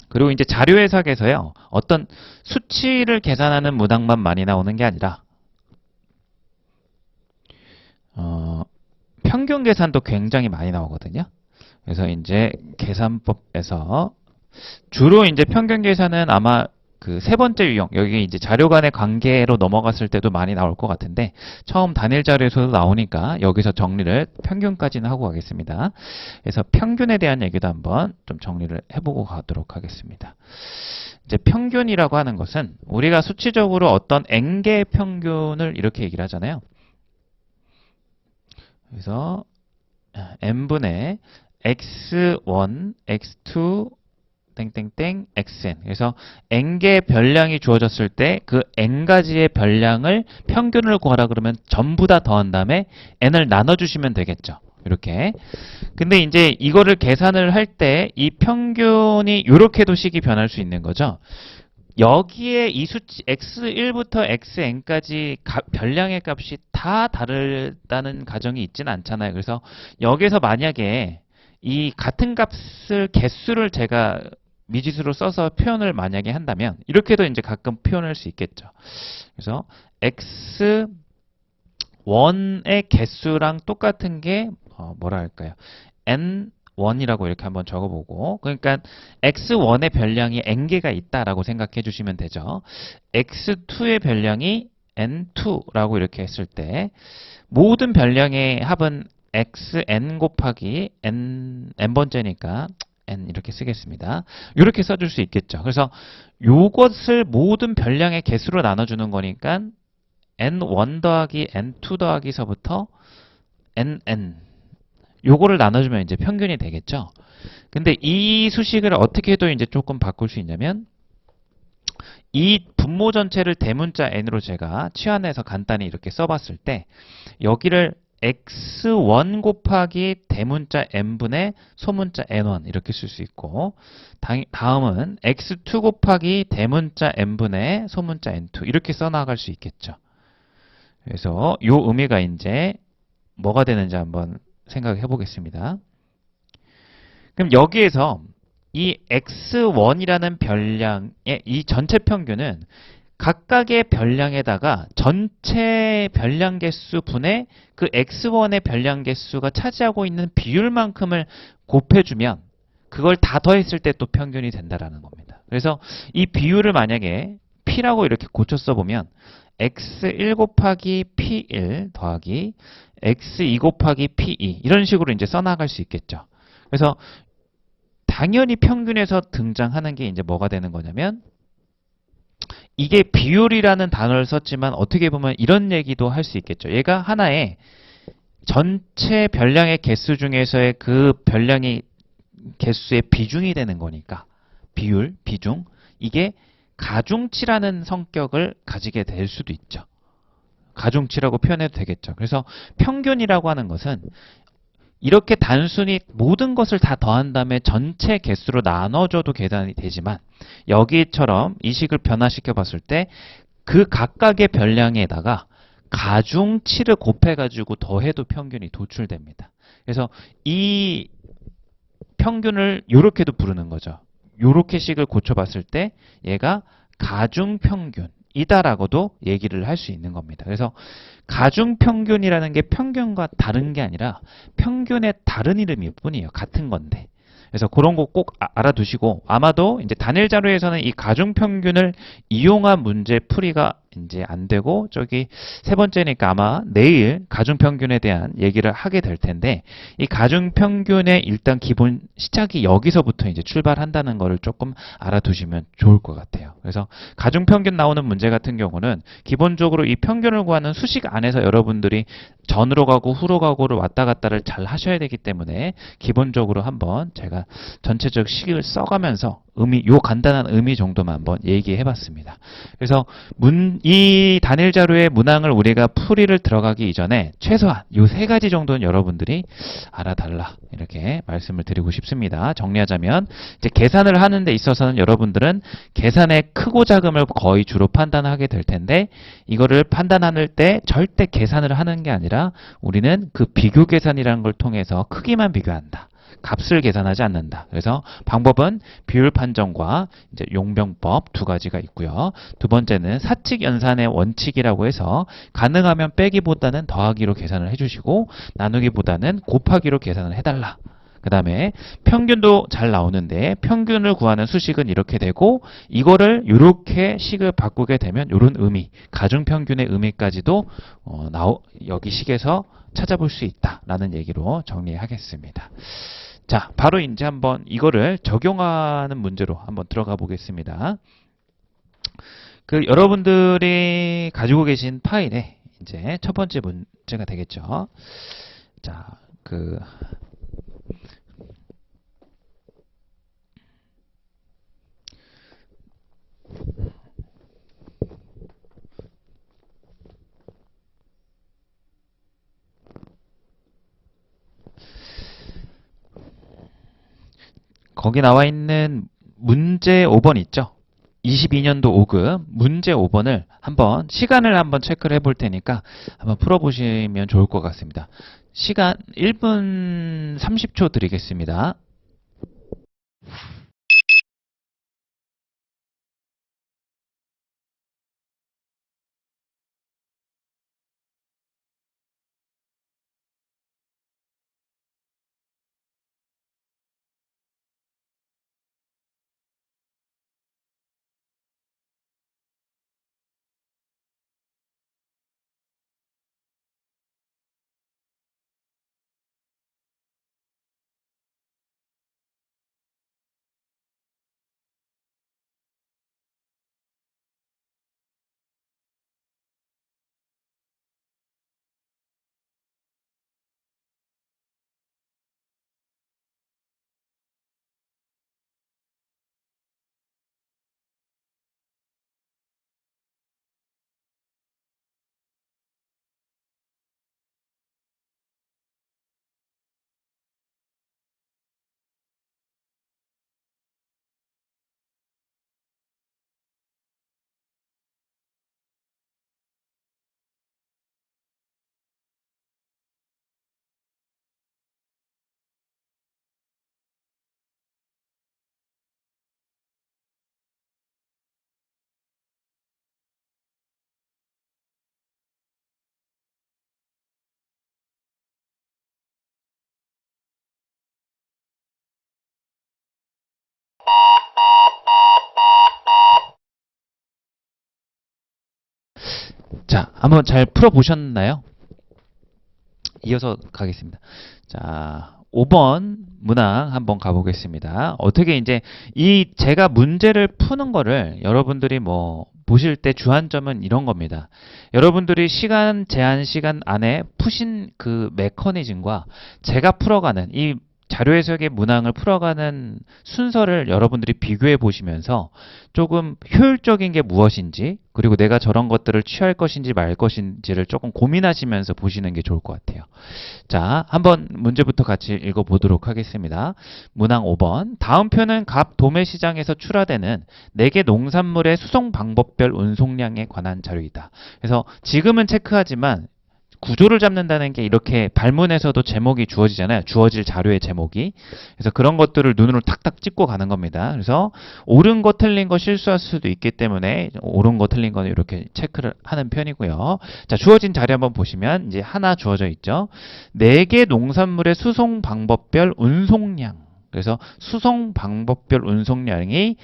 A: 그리고 이제 자료 해석에서요, 어떤 수치를 계산하는 문항만 많이 나오는 게 아니라 평균 계산도 굉장히 많이 나오거든요. 그래서 이제 계산법에서 주로 이제 평균 계산은 아마 그 세 번째 유형, 여기 이제 자료 간의 관계로 넘어갔을 때도 많이 나올 것 같은데 처음 단일 자료에서도 나오니까 여기서 정리를 평균까지는 하고 가겠습니다. 그래서 평균에 대한 얘기도 한번 좀 정리를 해보고 가도록 하겠습니다. 이제 평균이라고 하는 것은 우리가 수치적으로 어떤 n개의 평균을 이렇게 얘기를 하잖아요. 그래서 n분의 x1, x2, 땡땡땡 xn. 그래서 n개의 별량이 주어졌을 때 그 n가지의 별량을 평균을 구하라 그러면 전부 다 더한 다음에 n을 나눠주시면 되겠죠. 이렇게. 근데 이제 이거를 계산을 할 때 이 평균이 이렇게도 식이 변할 수 있는 거죠. 여기에 이 수치 x1부터 xn까지 별량의 값이 다 다르다는 가정이 있지는 않잖아요. 그래서 여기서 만약에 이 같은 값을 개수를 제가 미지수로 써서 표현을 만약에 한다면 이렇게도 이제 가끔 표현할 수 있겠죠. 그래서 x1의 개수랑 똑같은 게 뭐라 할까요? n1이라고 이렇게 한번 적어보고, 그러니까 x1의 별량이 n개가 있다라고 생각해 주시면 되죠. x2의 별량이 n2라고 이렇게 했을 때 모든 별량의 합은 xn 곱하기 n번째니까 n 이렇게 쓰겠습니다. 이렇게 써줄 수 있겠죠. 그래서 이것을 모든 별량의 개수로 나눠주는 거니까 n1 더하기 n2 더하기서부터 nn 요거를 나눠주면 이제 평균이 되겠죠. 근데 이 수식을 어떻게 해도 이제 조금 바꿀 수 있냐면 이 분모 전체를 대문자 n으로 제가 치환해서 간단히 이렇게 써봤을 때 여기를 x1 곱하기 대문자 n분의 소문자 n1 이렇게 쓸 수 있고 다음은 x2 곱하기 대문자 n분의 소문자 n2 이렇게 써나갈 수 있겠죠. 그래서 요 의미가 이제 뭐가 되는지 한번 생각해 보겠습니다. 그럼 여기에서 이 x1이라는 별량의 이 전체 평균은 각각의 별량에다가 전체 별량 개수 분의 그 x1의 별량 개수가 차지하고 있는 비율만큼을 곱해주면 그걸 다 더했을 때 또 평균이 된다라는 겁니다. 그래서 이 비율을 만약에 p라고 이렇게 고쳐 써보면 x1 곱하기 p1 더하기 x2 곱하기 p2 이런 식으로 이제 써나갈 수 있겠죠. 그래서 당연히 평균에서 등장하는 게 이제 뭐가 되는 거냐면 이게 비율이라는 단어를 썼지만 어떻게 보면 이런 얘기도 할 수 있겠죠. 얘가 하나의 전체 별량의 개수 중에서의 그 별량의 개수의 비중이 되는 거니까 비율, 비중 이게 가중치라는 성격을 가지게 될 수도 있죠. 가중치라고 표현해도 되겠죠. 그래서 평균이라고 하는 것은 이렇게 단순히 모든 것을 다 더한 다음에 전체 개수로 나눠줘도 계산이 되지만 여기처럼 이 식을 변화시켜 봤을 때 그 각각의 별량에다가 가중치를 곱해가지고 더해도 평균이 도출됩니다. 그래서 이 평균을 이렇게도 부르는 거죠. 이렇게 식을 고쳐봤을 때 얘가 가중평균이다라고도 얘기를 할 수 있는 겁니다. 그래서 가중평균이라는 게 평균과 다른 게 아니라 평균의 다른 이름일 뿐이에요. 같은 건데. 그래서 그런 거 꼭 알아두시고 아마도 이제 단일 자료에서는 이 가중평균을 이용한 문제 풀이가 이제 안 되고 저기 세 번째니까 아마 내일 가중평균에 대한 얘기를 하게 될 텐데 이 가중평균의 일단 기본 시작이 여기서부터 이제 출발한다는 거를 조금 알아두시면 좋을 것 같아요. 그래서 가중평균 나오는 문제 같은 경우는 기본적으로 이 평균을 구하는 수식 안에서 여러분들이 전으로 가고 후로 가고를 왔다 갔다를 잘 하셔야 되기 때문에 기본적으로 한번 제가 전체적 식을 써가면서 요 간단한 의미 정도만 한번 얘기해 봤습니다. 그래서 이 단일 자료의 문항을 우리가 풀이를 들어가기 이전에 최소한 요 세 가지 정도는 여러분들이 알아달라 이렇게 말씀을 드리고 싶습니다. 정리하자면 이제 계산을 하는 데 있어서는 여러분들은 계산의 크고 작음을 거의 주로 판단하게 될 텐데 이거를 판단할 때 절대 계산을 하는 게 아니라 우리는 그 비교 계산이라는 걸 통해서 크기만 비교한다. 값을 계산하지 않는다. 그래서 방법은 비율 판정과 이제 용병법 두 가지가 있고요. 두 번째는 사칙 연산의 원칙이라고 해서 가능하면 빼기보다는 더하기로 계산을 해주시고 나누기보다는 곱하기로 계산을 해달라. 그 다음에 평균도 잘 나오는데 평균을 구하는 수식은 이렇게 되고 이거를 이렇게 식을 바꾸게 되면 이런 의미, 가중평균의 의미까지도 여기 식에서 찾아볼 수 있다라는 얘기로 정리하겠습니다. 자, 바로 이제 한번 이거를 적용하는 문제로 한번 들어가 보겠습니다. 그 여러분들이 가지고 계신 파일에 이제 첫 번째 문제가 되겠죠. 자, 거기 나와 있는 문제 5번 있죠? 22년도 5급 문제 5번을 한번 시간을 한번 체크를 해볼 테니까 한번 풀어보시면 좋을 것 같습니다. 시간 1분 30초 드리겠습니다. 한번 잘 풀어보셨나요? 이어서 가겠습니다. 자, 5번 문항 한번 가보겠습니다. 어떻게 이제 제가 문제를 푸는 거를 여러분들이 뭐 보실 때 주안점은 이런 겁니다. 여러분들이 제한 시간 안에 푸신 그 메커니즘과 제가 풀어가는 이 자료 해석의 문항을 풀어가는 순서를 여러분들이 비교해 보시면서 조금 효율적인 게 무엇인지, 그리고 내가 저런 것들을 취할 것인지 말 것인지를 조금 고민하시면서 보시는 게 좋을 것 같아요. 자, 한번 문제부터 같이 읽어보도록 하겠습니다. 문항 5번. 다음 표는 갑 도매시장에서 출하되는 4개 농산물의 수송 방법별 운송량에 관한 자료이다. 그래서 지금은 체크하지만 구조를 잡는다는 게 이렇게 발문에서도 제목이 주어지잖아요. 주어질 자료의 제목이. 그래서 그런 것들을 눈으로 탁탁 찍고 가는 겁니다. 그래서 옳은 거 틀린 거 실수할 수도 있기 때문에 옳은 거 틀린 거는 이렇게 체크를 하는 편이고요. 자, 주어진 자료 한번 보시면 이제 하나 주어져 있죠. 4개 농산물의 수송 방법별 운송량. 그래서 수송 방법별 운송량이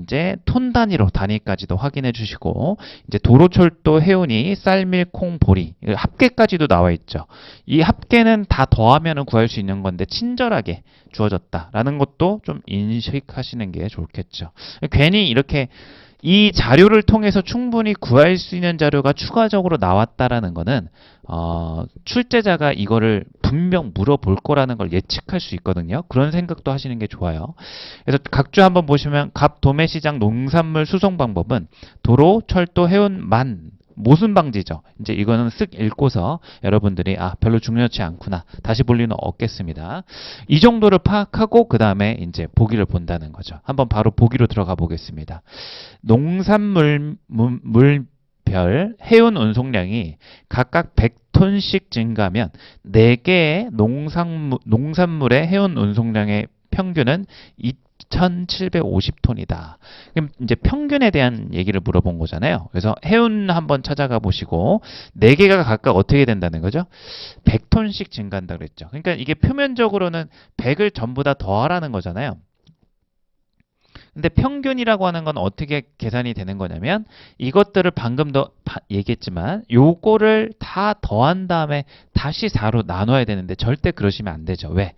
A: 이제 톤 단위로 단위까지도 확인해 주시고, 이제 도로철도, 해운이, 쌀밀, 콩, 보리 합계까지도 나와 있죠. 이 합계는 다 더하면 구할 수 있는 건데 친절하게 주어졌다라는 것도 좀 인식하시는 게 좋겠죠. 괜히 이렇게 이 자료를 통해서 충분히 구할 수 있는 자료가 추가적으로 나왔다라는 거는 출제자가 이거를 분명 물어볼 거라는 걸 예측할 수 있거든요. 그런 생각도 하시는 게 좋아요. 그래서 각주 한번 보시면 갑 도매시장 농산물 수송 방법은 도로, 철도, 해운, 모순 방지죠. 이제 이거는 쓱 읽고서 여러분들이 별로 중요치 않구나, 다시 볼 일은 없겠습니다. 이 정도를 파악하고 그 다음에 이제 보기를 본다는 거죠. 한번 바로 보기로 들어가 보겠습니다. 농산물 별 해운 운송량이 각각 100톤씩 증가하면 4개의 농산물의 해운 운송량의 평균은 2,750톤이다. 그럼 이제 평균에 대한 얘기를 물어본 거잖아요. 그래서 해운 한번 찾아가 보시고 4개가 각각 어떻게 된다는 거죠? 100톤씩 증가한다 그랬죠. 그러니까 이게 표면적으로는 100을 전부 다 더하라는 거잖아요. 근데 평균이라고 하는 건 어떻게 계산이 되는 거냐면, 이것들을 방금도 얘기했지만 요거를 다 더한 다음에 다시 4로 나눠야 되는데 절대 그러시면 안 되죠. 왜?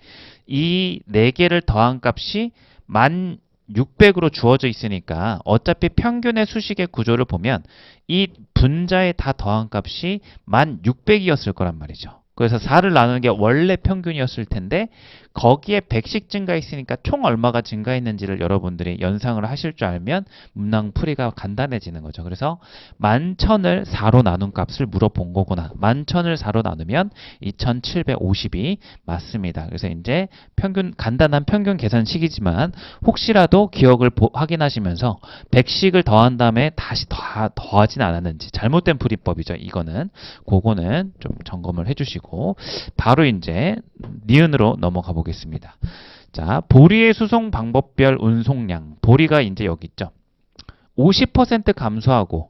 A: 이 4개를 더한 값이 1600으로 주어져 있으니까 어차피 평균의 수식의 구조를 보면 이 분자에 다 더한 값이 1600이었을 거란 말이죠. 그래서 4를 나누는 게 원래 평균이었을 텐데 거기에 100씩 증가했으니까 총 얼마가 증가했는지를 여러분들이 연상을 하실 줄 알면 문항 풀이가 간단해지는 거죠. 그래서 11,000을 4로 나눈 값을 물어본 거구나. 11,000을 4로 나누면 2,750이 맞습니다. 그래서 이제 간단한 평균 계산식이지만 혹시라도 기억을 확인하시면서 100씩을 더한 다음에 다시 더하진 않았는지, 잘못된 풀이법이죠. 이거는 그거는 좀 점검을 해주시고 바로 이제 니은으로 넘어가 보겠습니다. 자, 보리의 수송 방법별 운송량. 보리가 이제 여기 있죠. 50% 감소하고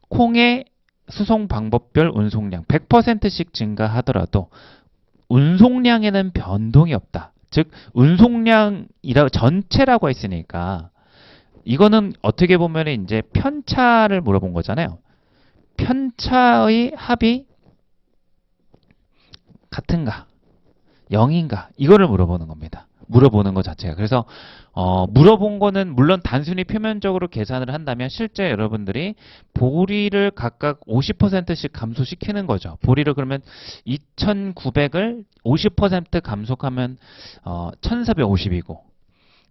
A: 콩의 수송 방법별 운송량 100%씩 증가하더라도 운송량에는 변동이 없다. 즉 전체라고 했으니까 이거는 어떻게 보면 이제 편차를 물어본 거잖아요. 편차의 합이 같은가? 0인가? 이거를 물어보는 겁니다. 물어보는 것 자체가. 그래서 물어본 거는 물론 단순히 표면적으로 계산을 한다면 실제 여러분들이 보리를 각각 50%씩 감소시키는 거죠. 보리를 그러면 2,900을 50% 감소하면 1,450이고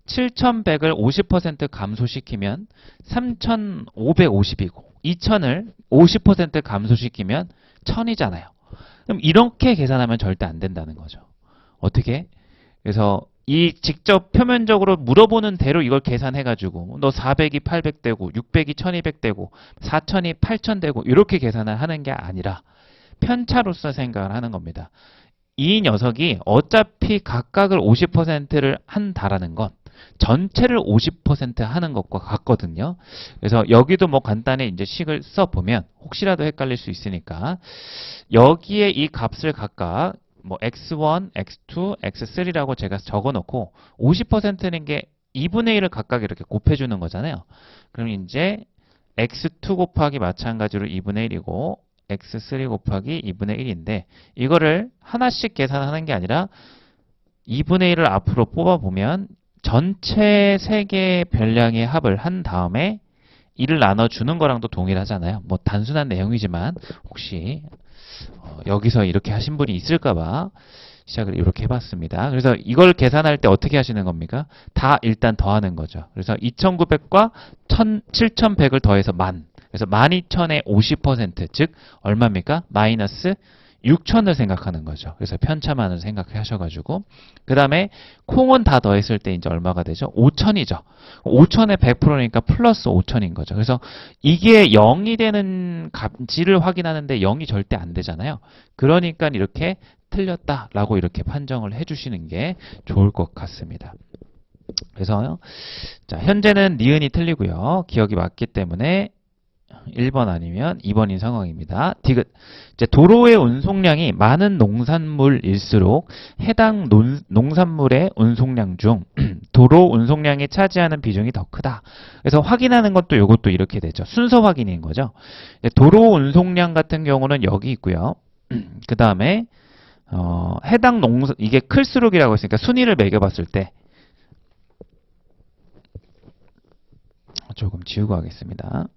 A: 7,100을 50% 감소시키면 3,550이고 2,000을 50% 감소시키면 1,000이잖아요. 그럼 이렇게 계산하면 절대 안 된다는 거죠. 어떻게? 그래서 이 직접 표면적으로 물어보는 대로 이걸 계산해가지고 너 400이 800 되고 600이 1200 되고 4000이 8000 되고 이렇게 계산을 하는 게 아니라 편차로서 생각을 하는 겁니다. 이 녀석이 어차피 각각을 50%를 한다라는 건 전체를 50% 하는 것과 같거든요. 그래서 여기도 뭐 간단히 이제 식을 써보면 혹시라도 헷갈릴 수 있으니까 여기에 이 값을 각각 뭐 x1, x2, x3라고 제가 적어놓고 50%는 게 2분의 1을 각각 이렇게 곱해주는 거잖아요. 그럼 이제 x2 곱하기 마찬가지로 2분의 1이고 x3 곱하기 2분의 1인데 이거를 하나씩 계산하는 게 아니라 2분의 1을 앞으로 뽑아보면 전체 3개의 별량의 합을 한 다음에 1을 나눠주는 거랑도 동일하잖아요. 뭐 단순한 내용이지만 혹시 여기서 이렇게 하신 분이 있을까봐 시작을 이렇게 해봤습니다. 그래서 이걸 계산할 때 어떻게 하시는 겁니까? 다 일단 더하는 거죠. 그래서 2900과 7100을 더해서 만. 그래서 12000의 50%, 즉 얼마입니까? 마이너스 6000을 생각하는 거죠. 그래서 편차만을 생각하셔가지고 그 다음에 콩은 다 더했을 때 이제 얼마가 되죠? 5000이죠. 5000의 100%니까 플러스 5000인 거죠. 그래서 이게 0이 되는 값을 확인하는데 0이 절대 안 되잖아요. 그러니까 이렇게 틀렸다라고 이렇게 판정을 해주시는 게 좋을 것 같습니다. 그래서 자, 현재는 니은이 틀리고요. 기억이 맞기 때문에 1번 아니면 2번인 상황입니다. 디귿. 이제 도로의 운송량이 많은 농산물일수록 해당 농산물의 운송량 중 도로 운송량이 차지하는 비중이 더 크다. 그래서 확인하는 것도 이것도 이렇게 되죠. 순서 확인인 거죠. 도로 운송량 같은 경우는 여기 있고요. 그 다음에 해당 이게 클수록이라고 했으니까 순위를 매겨봤을 때 조금 지우고 하겠습니다.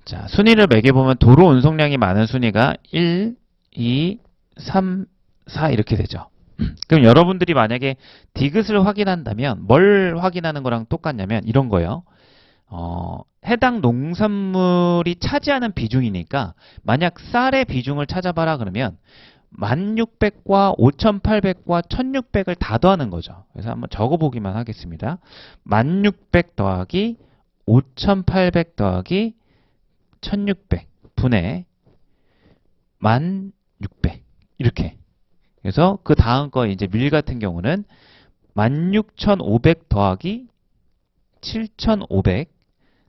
A: 자, 순위를 매겨보면 도로 운송량이 많은 순위가 1, 2, 3, 4 이렇게 되죠. 그럼 여러분들이 만약에 디귿을 확인한다면 뭘 확인하는 거랑 똑같냐면 이런 거예요. 해당 농산물이 차지하는 비중이니까 만약 쌀의 비중을 찾아봐라 그러면 1600과 5800과 1600을 다 더하는 거죠. 그래서 한번 적어보기만 하겠습니다. 1600 더하기 5800 더하기 1600 분의 1600 이렇게. 그래서 그 다음 거 이제 밀 같은 경우는 16500 더하기 7500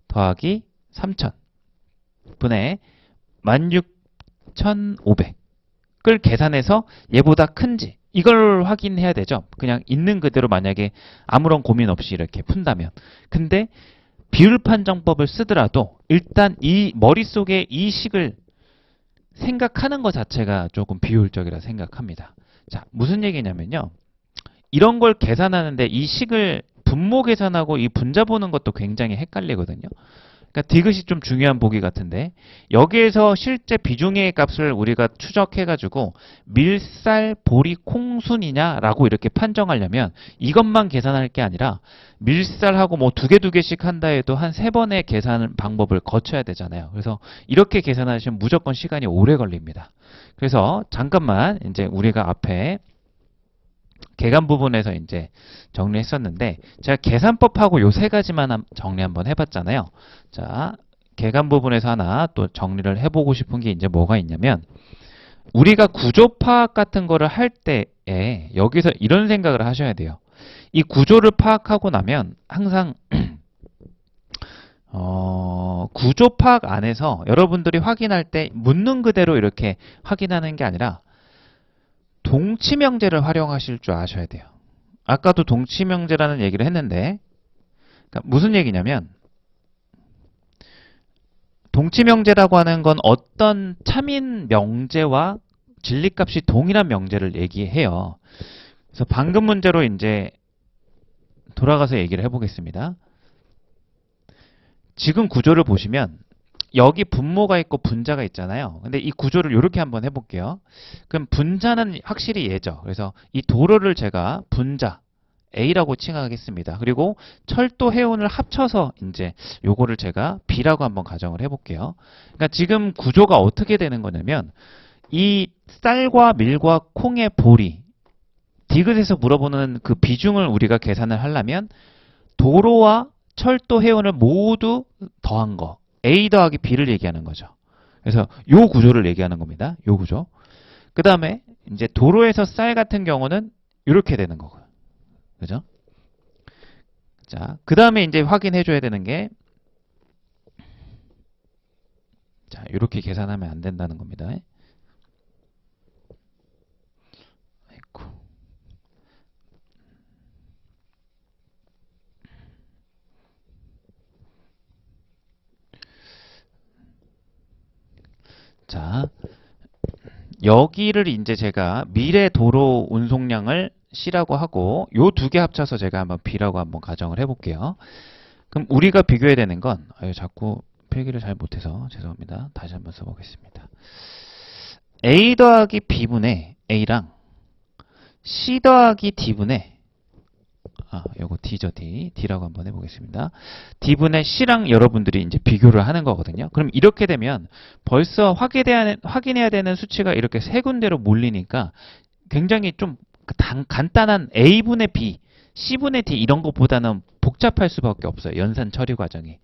A: 더하기 3000 분의 16500을 계산해서 얘보다 큰지 이걸 확인해야 되죠. 그냥 있는 그대로 만약에 아무런 고민 없이 이렇게 푼다면. 근데 비율 판정법을 쓰더라도 일단 이 머릿속에 이 식을 생각하는 것 자체가 조금 비효율적이라 생각합니다. 자, 무슨 얘기냐면요. 이런 걸 계산하는데 이 식을 분모 계산하고 이 분자 보는 것도 굉장히 헷갈리거든요. 그러니까 디귿이 좀 중요한 보기 같은데 여기에서 실제 비중의 값을 우리가 추적해가지고 밀쌀, 보리, 콩순이냐라고 이렇게 판정하려면 이것만 계산할 게 아니라 밀쌀하고 뭐 두 개씩 한다 해도 한 3번의 계산 방법을 거쳐야 되잖아요. 그래서 이렇게 계산하시면 무조건 시간이 오래 걸립니다. 그래서 잠깐만 이제 우리가 앞에 계산 부분에서 이제 정리했었는데 제가 계산법하고 요 3가지만 정리 한번 해봤잖아요. 자, 계산 부분에서 하나 또 정리를 해보고 싶은 게 이제 뭐가 있냐면 우리가 구조 파악 같은 거를 할 때에 여기서 이런 생각을 하셔야 돼요. 이 구조를 파악하고 나면 항상 구조 파악 안에서 여러분들이 확인할 때 묻는 그대로 이렇게 확인하는 게 아니라 동치명제를 활용하실 줄 아셔야 돼요. 아까도 동치명제라는 얘기를 했는데 그러니까 무슨 얘기냐면 동치명제라고 하는 건 어떤 참인 명제와 진리값이 동일한 명제를 얘기해요. 그래서 방금 문제로 이제 돌아가서 얘기를 해보겠습니다. 지금 구조를 보시면 여기 분모가 있고 분자가 있잖아요. 근데 이 구조를 이렇게 한번 해볼게요. 그럼 분자는 확실히 얘죠. 그래서 이 도로를 제가 분자 A라고 칭하겠습니다. 그리고 철도 해운을 합쳐서 이제 요거를 제가 B라고 한번 가정을 해볼게요. 그러니까 지금 구조가 어떻게 되는 거냐면 이 쌀과 밀과 콩의 보리 디귿에서 물어보는 그 비중을 우리가 계산을 하려면 도로와 철도 해운을 모두 더한 거 A 더하기 B를 얘기하는 거죠. 그래서 요 구조를 얘기하는 겁니다. 요 구조. 그 다음에 이제 도로에서 쌀 같은 경우는 이렇게 되는 거고요. 그죠? 자, 그 다음에 이제 확인해 줘야 되는 게 자, 이렇게 계산하면 안 된다는 겁니다. 아이고. 자, 여기를 이제 제가 미래 도로 운송량을 C라고 하고 요 두 개 합쳐서 제가 한번 B라고 한번 가정을 해볼게요. 그럼 우리가 비교해야 되는 건 자꾸 필기를 잘 못해서 죄송합니다. 다시 한번 써보겠습니다. A 더하기 B분의 A랑 C 더하기 D분의 요거 D죠, D. D라고 한번 해보겠습니다. D분의 C랑 여러분들이 이제 비교를 하는 거거든요. 그럼 이렇게 되면 벌써 확인해야 되는 수치가 이렇게 세 군데로 몰리니까 굉장히 좀 간단한 A분의 B, C분의 D 이런 것보다는 복잡할 수밖에 없어요. 연산 처리 과정이.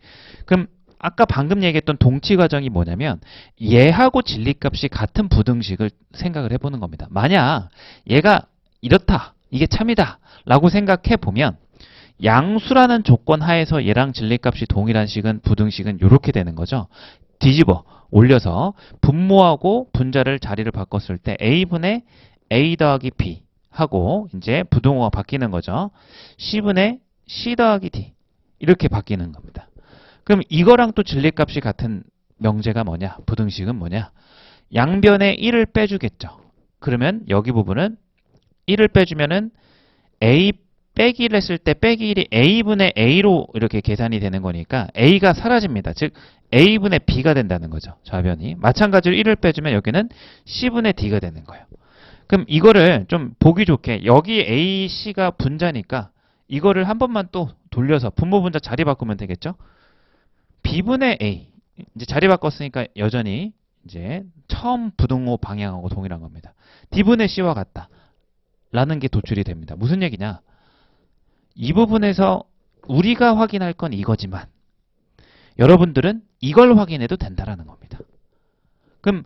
A: 그럼 아까 방금 얘기했던 동치 과정이 뭐냐면 얘하고 진리값이 같은 부등식을 생각을 해보는 겁니다. 만약 얘가 이렇다, 이게 참이다 라고 생각해 보면 양수라는 조건 하에서 얘랑 진리값이 동일한 식은 부등식은 이렇게 되는 거죠. 뒤집어 올려서 분모하고 분자를 자리를 바꿨을 때 A분의 A 더하기 B 하고 이제 부등호가 바뀌는 거죠. C분의 C 더하기 D 이렇게 바뀌는 겁니다. 그럼 이거랑 또 진리값이 같은 명제가 뭐냐? 부등식은 뭐냐? 양변에 1을 빼주겠죠. 그러면 여기 부분은 1을 빼주면은 A 빼기 1 했을 때 빼기 1이 A분의 A로 이렇게 계산이 되는 거니까 A가 사라집니다. 즉 A분의 B가 된다는 거죠. 좌변이. 마찬가지로 1을 빼주면 여기는 C분의 D가 되는 거예요. 그럼 이거를 좀 보기 좋게 여기 A, C가 분자니까 이거를 한 번만 또 돌려서 분모 분자 자리 바꾸면 되겠죠? B분의 A 이제 자리 바꿨으니까 여전히 이제 처음 부등호 방향하고 동일한 겁니다. D분의 C와 같다. 라는 게 도출이 됩니다. 무슨 얘기냐? 이 부분에서 우리가 확인할 건 이거지만 여러분들은 이걸 확인해도 된다라는 겁니다. 그럼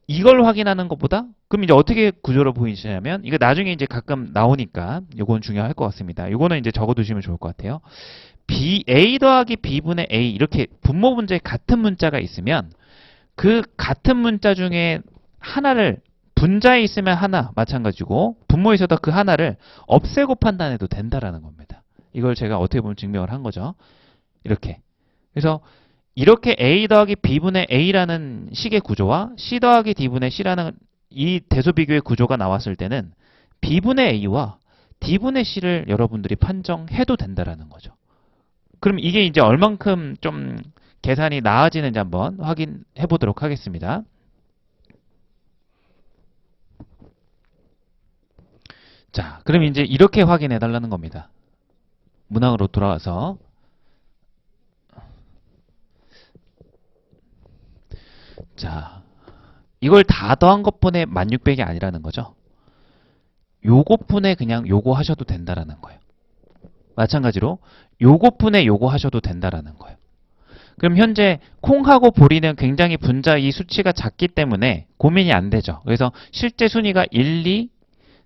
A: 이걸 확인하는 것보다 그럼 이제 어떻게 구조로 보이시냐면 이거 나중에 이제 가끔 나오니까 이건 중요할 것 같습니다. 이거는 이제 적어두시면 좋을 것 같아요. A 더하기 B분의 A 이렇게 분모 문제에 같은 문자가 있으면 그 같은 문자 중에 하나를 분자에 있으면 하나 마찬가지고 분모에 있어도 그 하나를 없애고 판단해도 된다라는 겁니다. 이걸 제가 어떻게 보면 증명을 한 거죠. 이렇게. 그래서 이렇게 A 더하기 B분의 A라는 식의 구조와 C 더하기 D분의 C라는 이 대소비교의 구조가 나왔을 때는 B분의 A와 D분의 C를 여러분들이 판정해도 된다라는 거죠. 그럼 이게 이제 얼만큼 좀 계산이 나아지는지 한번 확인해 보도록 하겠습니다. 자, 그럼 이제 이렇게 확인해 달라는 겁니다. 문항으로 돌아와서 자, 이걸 다 더한 것분의 1600이 아니라는 거죠. 요것분의 그냥 요거 하셔도 된다라는 거예요. 마찬가지로 요것분의 요거 하셔도 된다라는 거예요. 그럼 현재 콩하고 보리는 굉장히 분자 이 수치가 작기 때문에 고민이 안 되죠. 그래서 실제 순위가 1, 2,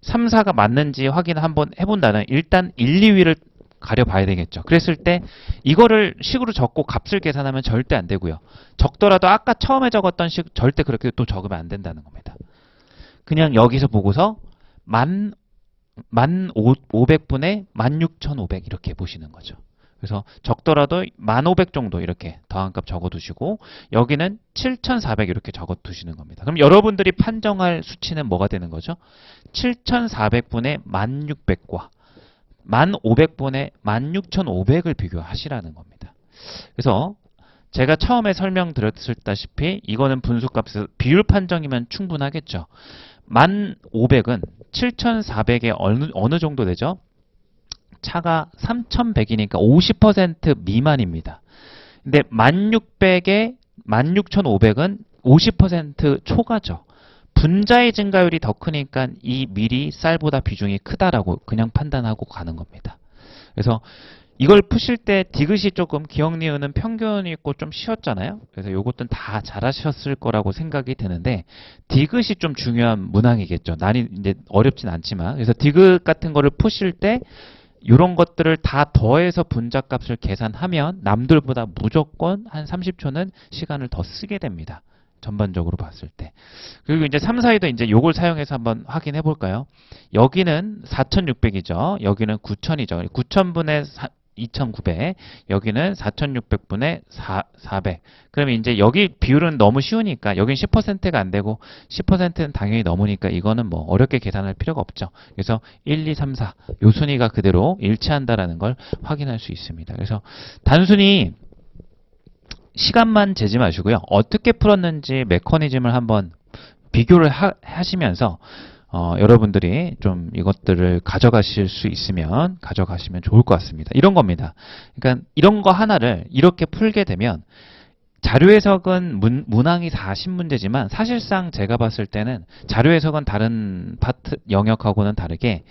A: 3, 4가 맞는지 확인 한번 해본다는 일단 1, 2위를 가려봐야 되겠죠. 그랬을 때 이거를 식으로 적고 값을 계산하면 절대 안 되고요. 적더라도 아까 처음에 적었던 식 절대 그렇게 또 적으면 안 된다는 겁니다. 그냥 여기서 보고서 1500분의 16500 이렇게 보시는 거죠. 그래서 적더라도 1500 정도 이렇게 더한값 적어두시고 여기는 7400 이렇게 적어두시는 겁니다. 그럼 여러분들이 판정할 수치는 뭐가 되는 거죠? 7400분의 1600과 1500분의 16500을 비교하시라는 겁니다. 그래서 제가 처음에 설명드렸다시피 이거는 분수값에서 비율 판정이면 충분하겠죠. 1500은 7400에 어느 정도 되죠? 차가 3100이니까 50% 미만입니다. 근데 1600에 16500은 50% 초과죠. 분자의 증가율이 더 크니까 이 미리 쌀보다 비중이 크다라고 그냥 판단하고 가는 겁니다. 그래서 이걸 푸실 때 디귿이 조금 기억 니은은 평균이 있고 좀 쉬웠잖아요. 그래서 요것들은 다 잘하셨을 거라고 생각이 드는데 디귿이 좀 중요한 문항이겠죠. 난이 이제 어렵진 않지만 그래서 디귿 같은 거를 푸실 때 이런 것들을 다 더해서 분자값을 계산하면 남들보다 무조건 한 30초는 시간을 더 쓰게 됩니다. 전반적으로 봤을 때. 그리고 이제 3, 4위도 이제 요걸 사용해서 한번 확인해 볼까요? 여기는 4600이죠. 여기는 9000이죠. 9000분의 2,900, 여기는 4,600분의 400. 그러면 이제 여기 비율은 너무 쉬우니까 여긴 10%가 안 되고 10%는 당연히 넘으니까 이거는 뭐 어렵게 계산할 필요가 없죠. 그래서 1, 2, 3, 4 요 순위가 그대로 일치한다라는 걸 확인할 수 있습니다. 그래서 단순히 시간만 재지 마시고요. 어떻게 풀었는지 메커니즘을 한번 비교를 하시면서 여러분들이 좀 이것들을 가져가실 수 있으면 가져가시면 좋을 것 같습니다. 이런 겁니다. 그러니까 이런 거 하나를 이렇게 풀게 되면 자료 해석은 문항이 40문제지만 사실상 제가 봤을 때는 자료 해석은 다른 파트 영역하고는 다르게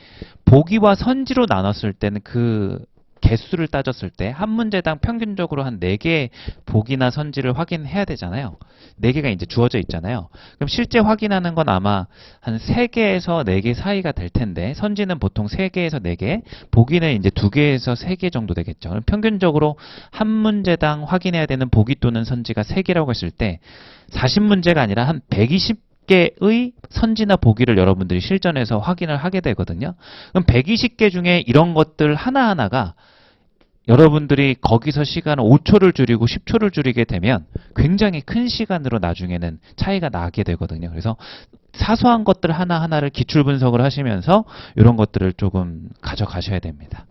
A: 보기와 선지로 나눴을 때는 그 개수를 따졌을 때 한 문제당 평균적으로 한 4개 보기나 선지를 확인해야 되잖아요. 4개가 이제 주어져 있잖아요. 그럼 실제 확인하는 건 아마 한 3개에서 4개 사이가 될 텐데 선지는 보통 3개에서 4개, 보기는 이제 2개에서 3개 정도 되겠죠. 그럼 평균적으로 한 문제당 확인해야 되는 보기 또는 선지가 3개라고 했을 때 40문제가 아니라 한 120개의 선지나 보기를 여러분들이 실전에서 확인을 하게 되거든요. 그럼 120개 중에 이런 것들 하나하나가 여러분들이 거기서 시간을 5초를 줄이고 10초를 줄이게 되면 굉장히 큰 시간으로 나중에는 차이가 나게 되거든요. 그래서 사소한 것들 하나하나를 기출 분석을 하시면서 이런 것들을 조금 가져가셔야 됩니다.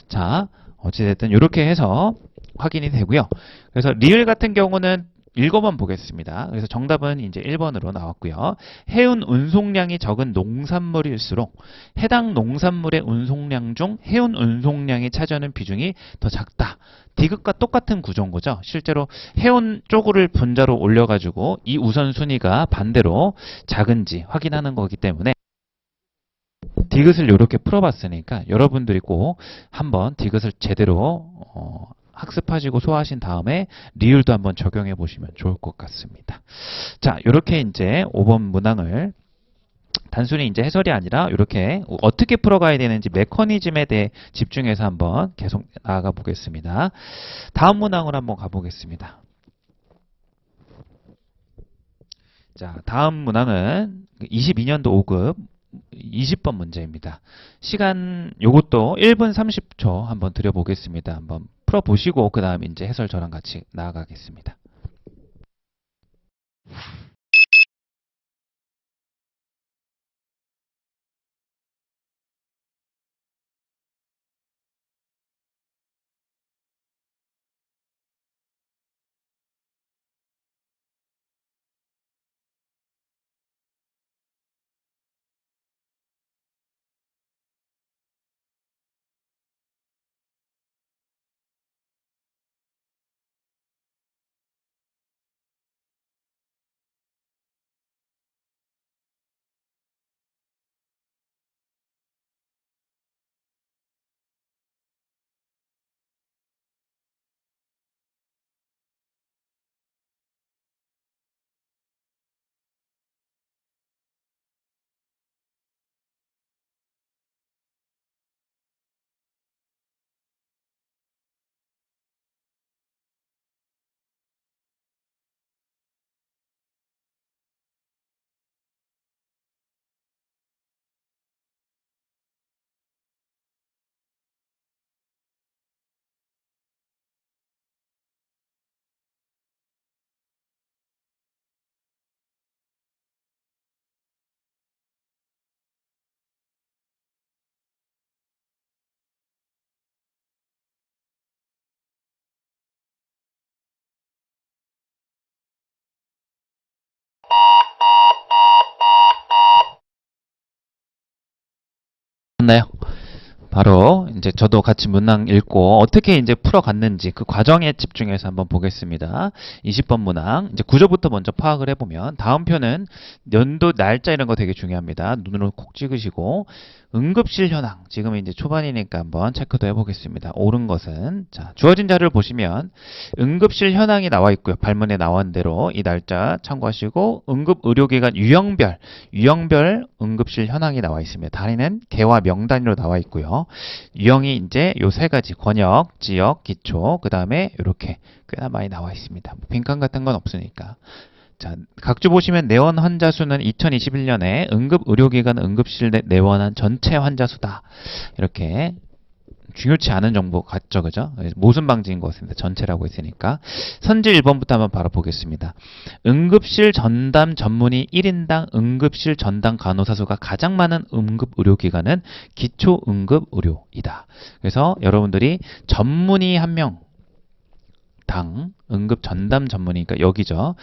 A: 자, 어찌됐든 이렇게 해서 확인이 되고요. 그래서 리을 같은 경우는 읽어만 보겠습니다. 그래서 정답은 이제 1번으로 나왔고요. 해운 운송량이 적은 농산물일수록 해당 농산물의 운송량 중 해운 운송량이 차지하는 비중이 더 작다. 디귿과 똑같은 구조인 거죠. 실제로 해운 쪽을 분자로 올려가지고 이 우선순위가 반대로 작은지 확인하는 거기 때문에 디귿을 이렇게 풀어봤으니까 여러분들이 꼭 한번 디귿을 제대로 학습하시고 소화하신 다음에 리을도 한번 적용해 보시면 좋을 것 같습니다. 자, 이렇게 이제 5번 문항을 단순히 이제 해설이 아니라 이렇게 어떻게 풀어가야 되는지 메커니즘에 대해 집중해서 한번 계속 나아가 보겠습니다. 다음 문항으로 한번 가보겠습니다. 자, 다음 문항은 22년도 5급 20번 문제입니다. 시간 요것도 1분 30초 한번 드려보겠습니다. 한번 풀어보시고 그 다음 이제 해설 저랑 같이 나아가겠습니다. 맞나요? 바로 이제 저도 같이 문항 읽고 어떻게 이제 풀어갔는지 그 과정에 집중해서 한번 보겠습니다. 20번 문항 이제 구조부터 먼저 파악을 해보면 다음 표는 연도 날짜 이런 거 되게 중요합니다. 눈으로 콕 찍으시고 응급실 현황 지금 이제 초반이니까 한번 체크도 해보겠습니다. 옳은 것은 자 주어진 자료를 보시면 응급실 현황이 나와 있고요. 발문에 나온 대로 이 날짜 참고하시고 응급의료기관 유형별 응급실 현황이 나와 있습니다. 단위는 개와 명 단위로 나와 있고요. 유형이 이제 요 세 가지 권역, 지역, 기초 그 다음에 이렇게 꽤나 많이 나와 있습니다. 빈칸 같은 건 없으니까. 자, 각주 보시면 내원 환자 수는 2021년에 응급의료기관 응급실 내 내원한 전체 환자 수다. 이렇게 중요치 않은 정보 같죠, 그죠? 모순 방지인 것 같습니다. 전체라고 했으니까. 선지 1번부터 한번 바로 보겠습니다. 응급실 전담 전문의 1인당 응급실 전담 간호사 수가 가장 많은 응급의료기관은 기초응급의료이다. 그래서 여러분들이 전문의 한 명 당 응급 전담 전문의니까 여기죠.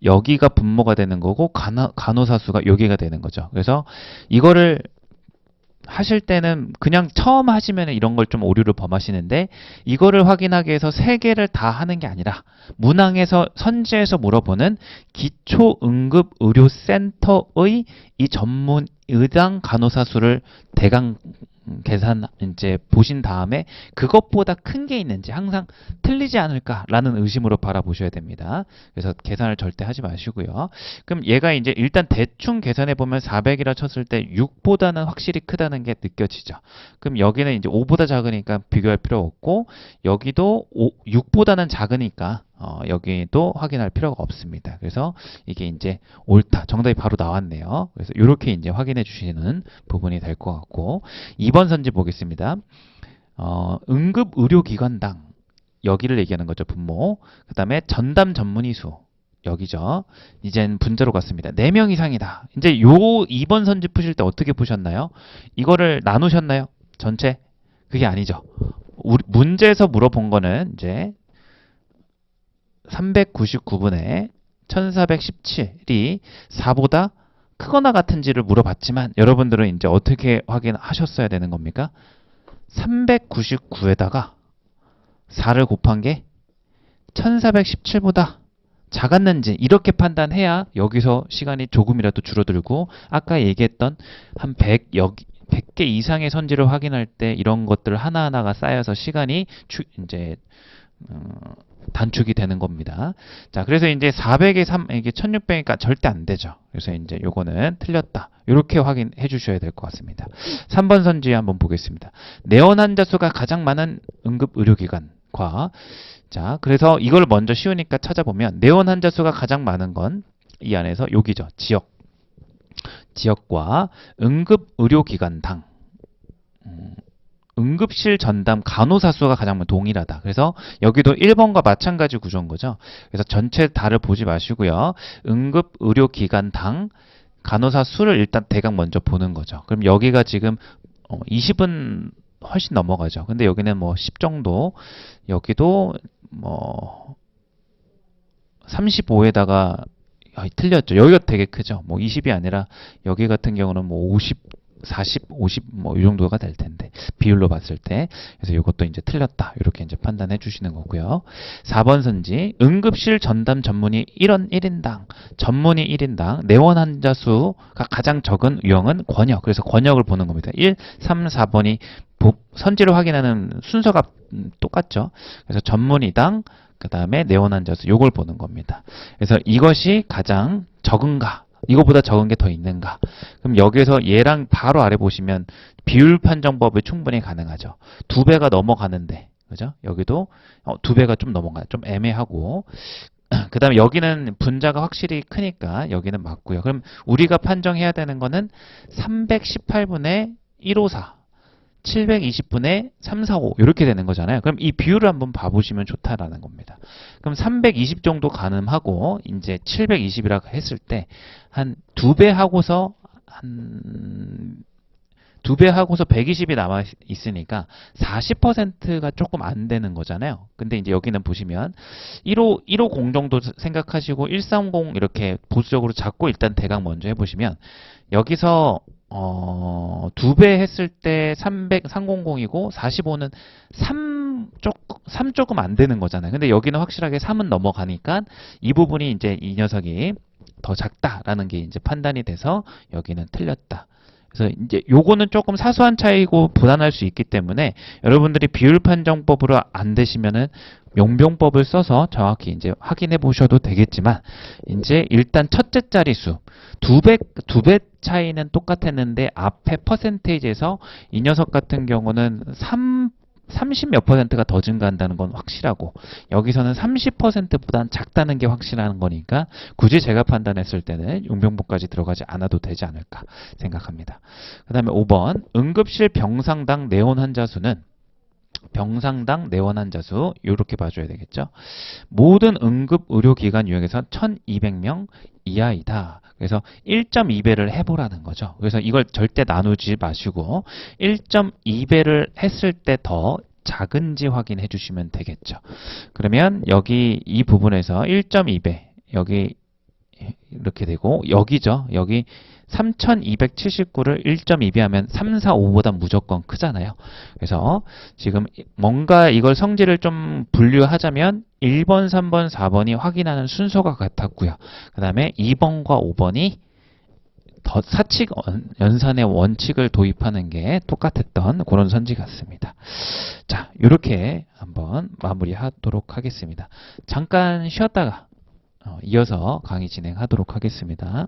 A: 여기가 분모가 되는 거고 간호사 수가 여기가 되는 거죠. 그래서 이거를 하실 때는 그냥 처음 하시면 이런 걸 좀 오류를 범하시는데 이거를 확인하기 위해서 세 개를 다 하는 게 아니라 문항에서 선지에서 물어보는 기초응급의료센터의 이 전문 의당 간호사 수를 대강 계산 이제 보신 다음에 그것보다 큰 게 있는지 항상 틀리지 않을까라는 의심으로 바라보셔야 됩니다. 그래서 계산을 절대 하지 마시고요. 그럼 얘가 이제 일단 대충 계산해 보면 400이라 쳤을 때 6보다는 확실히 크다는 게 느껴지죠. 그럼 여기는 이제 5보다 작으니까 비교할 필요 없고 여기도 6보다는 작으니까 여기도 확인할 필요가 없습니다. 그래서 이게 이제 옳다. 정답이 바로 나왔네요. 그래서 이렇게 이제 확인해 주시는 부분이 될 것 같고 2번 선지 보겠습니다. 응급의료기관당 여기를 얘기하는 거죠. 분모. 그 다음에 전담 전문의 수 여기죠. 이젠 분자로 갔습니다. 4명 이상이다. 이제 요 2번 선지 푸실 때 어떻게 푸셨나요? 이거를 나누셨나요? 전체? 그게 아니죠. 문제에서 물어본 거는 이제 399분의 1417이 4보다 크거나 같은지를 물어봤지만 여러분들은 이제 어떻게 확인하셨어야 되는 겁니까? 399에다가 4를 곱한 게 1417보다 작았는지 이렇게 판단해야 여기서 시간이 조금이라도 줄어들고 아까 얘기했던 한 100개 이상의 선지를 확인할 때 이런 것들 하나하나가 쌓여서 시간이 이제 단축이 되는 겁니다. 자, 그래서 이제 400에 3, 이게 1600이니까 절대 안 되죠. 그래서 이제 요거는 틀렸다. 이렇게 확인해 주셔야 될 것 같습니다. 3번 선지 한번 보겠습니다. 내원 환자 수가 가장 많은 응급의료기관과 자, 그래서 이걸 먼저 쉬우니까 찾아보면 내원 환자 수가 가장 많은 건 이 안에서 여기죠. 지역과 응급의료기관당 응급실 전담 간호사 수가 가장 동일하다. 그래서 여기도 1번과 마찬가지 구조인 거죠. 그래서 전체 다를 보지 마시고요. 응급의료기관당 간호사 수를 일단 대강 먼저 보는 거죠. 그럼 여기가 지금 20은 훨씬 넘어가죠. 근데 여기는 뭐 10 정도, 여기도 뭐 35에다가 틀렸죠. 여기가 되게 크죠. 뭐 20이 아니라 여기 같은 경우는 뭐 50, 40, 50 뭐 이 정도가 될 텐데 비율로 봤을 때 그래서 이것도 이제 틀렸다 이렇게 이제 판단해 주시는 거고요. 4번 선지 응급실 전담 전문의 1인당 전문의 1인당 내원 환자 수가 가장 적은 유형은 권역. 그래서 권역을 보는 겁니다. 1, 3, 4번이 선지를 확인하는 순서가 똑같죠. 그래서 전문의당 그 다음에 내원 환자 수 요걸 보는 겁니다. 그래서 이것이 가장 적은가 이거보다 적은 게 더 있는가? 그럼 여기서 얘랑 바로 아래 보시면 비율 판정법이 충분히 가능하죠. 2배가 넘어가는데, 그죠? 여기도 2배가 좀 넘어가요. 좀 애매하고. 그 다음에 여기는 분자가 확실히 크니까 여기는 맞고요. 그럼 우리가 판정해야 되는 거는 318분의 154. 720분의 345 이렇게 되는 거잖아요. 그럼 이 비율을 한번 봐보시면 좋다라는 겁니다. 그럼 320 정도 가늠하고 이제 720이라고 했을 때 한 2배 하고서 한 2배 하고서 120이 남아 있으니까 40%가 조금 안 되는 거잖아요. 근데 이제 여기는 보시면 150 정도 생각하시고 130 이렇게 보수적으로 잡고 일단 대강 먼저 해보시면 여기서 2배 했을 때 300이고 45는 3 조금 안 되는 거잖아요. 근데 여기는 확실하게 3은 넘어가니까 이 부분이 이제 이 녀석이 더 작다라는 게 이제 판단이 돼서 여기는 틀렸다. 그래서 이제 요거는 조금 사소한 차이고 불안할 수 있기 때문에 여러분들이 비율 판정법으로 안 되시면은 용병법을 써서 정확히 이제 확인해 보셔도 되겠지만 이제 일단 첫째 자리수 2배 차이는 똑같았는데 앞에 퍼센테이지에서 이 녀석 같은 경우는 30 몇 %가 더 증가한다는 건 확실하고 여기서는 30%보단 작다는 게 확실한 거니까 굳이 제가 판단했을 때는 용병법까지 들어가지 않아도 되지 않을까 생각합니다. 그 다음에 5번 응급실 병상당 내원 환자 수는 병상당 내원 환자 수 이렇게 봐줘야 되겠죠. 모든 응급 의료기관 유형에서 1200명 이하이다. 그래서 1.2배를 해보라는 거죠. 그래서 이걸 절대 나누지 마시고 1.2배를 했을 때 더 작은지 확인해 주시면 되겠죠. 그러면 여기 이 부분에서 1.2배 여기 이렇게 되고 여기죠. 여기 3279를 1.2배 하면 3, 4, 5보다 무조건 크잖아요. 그래서 지금 뭔가 이걸 성질을 좀 분류하자면 1번, 3번, 4번이 확인하는 순서가 같았고요. 그 다음에 2번과 5번이 더 사칙 연산의 원칙을 도입하는 게 똑같았던 그런 선지 같습니다. 자, 이렇게 한번 마무리하도록 하겠습니다. 잠깐 쉬었다가 이어서 강의 진행하도록 하겠습니다.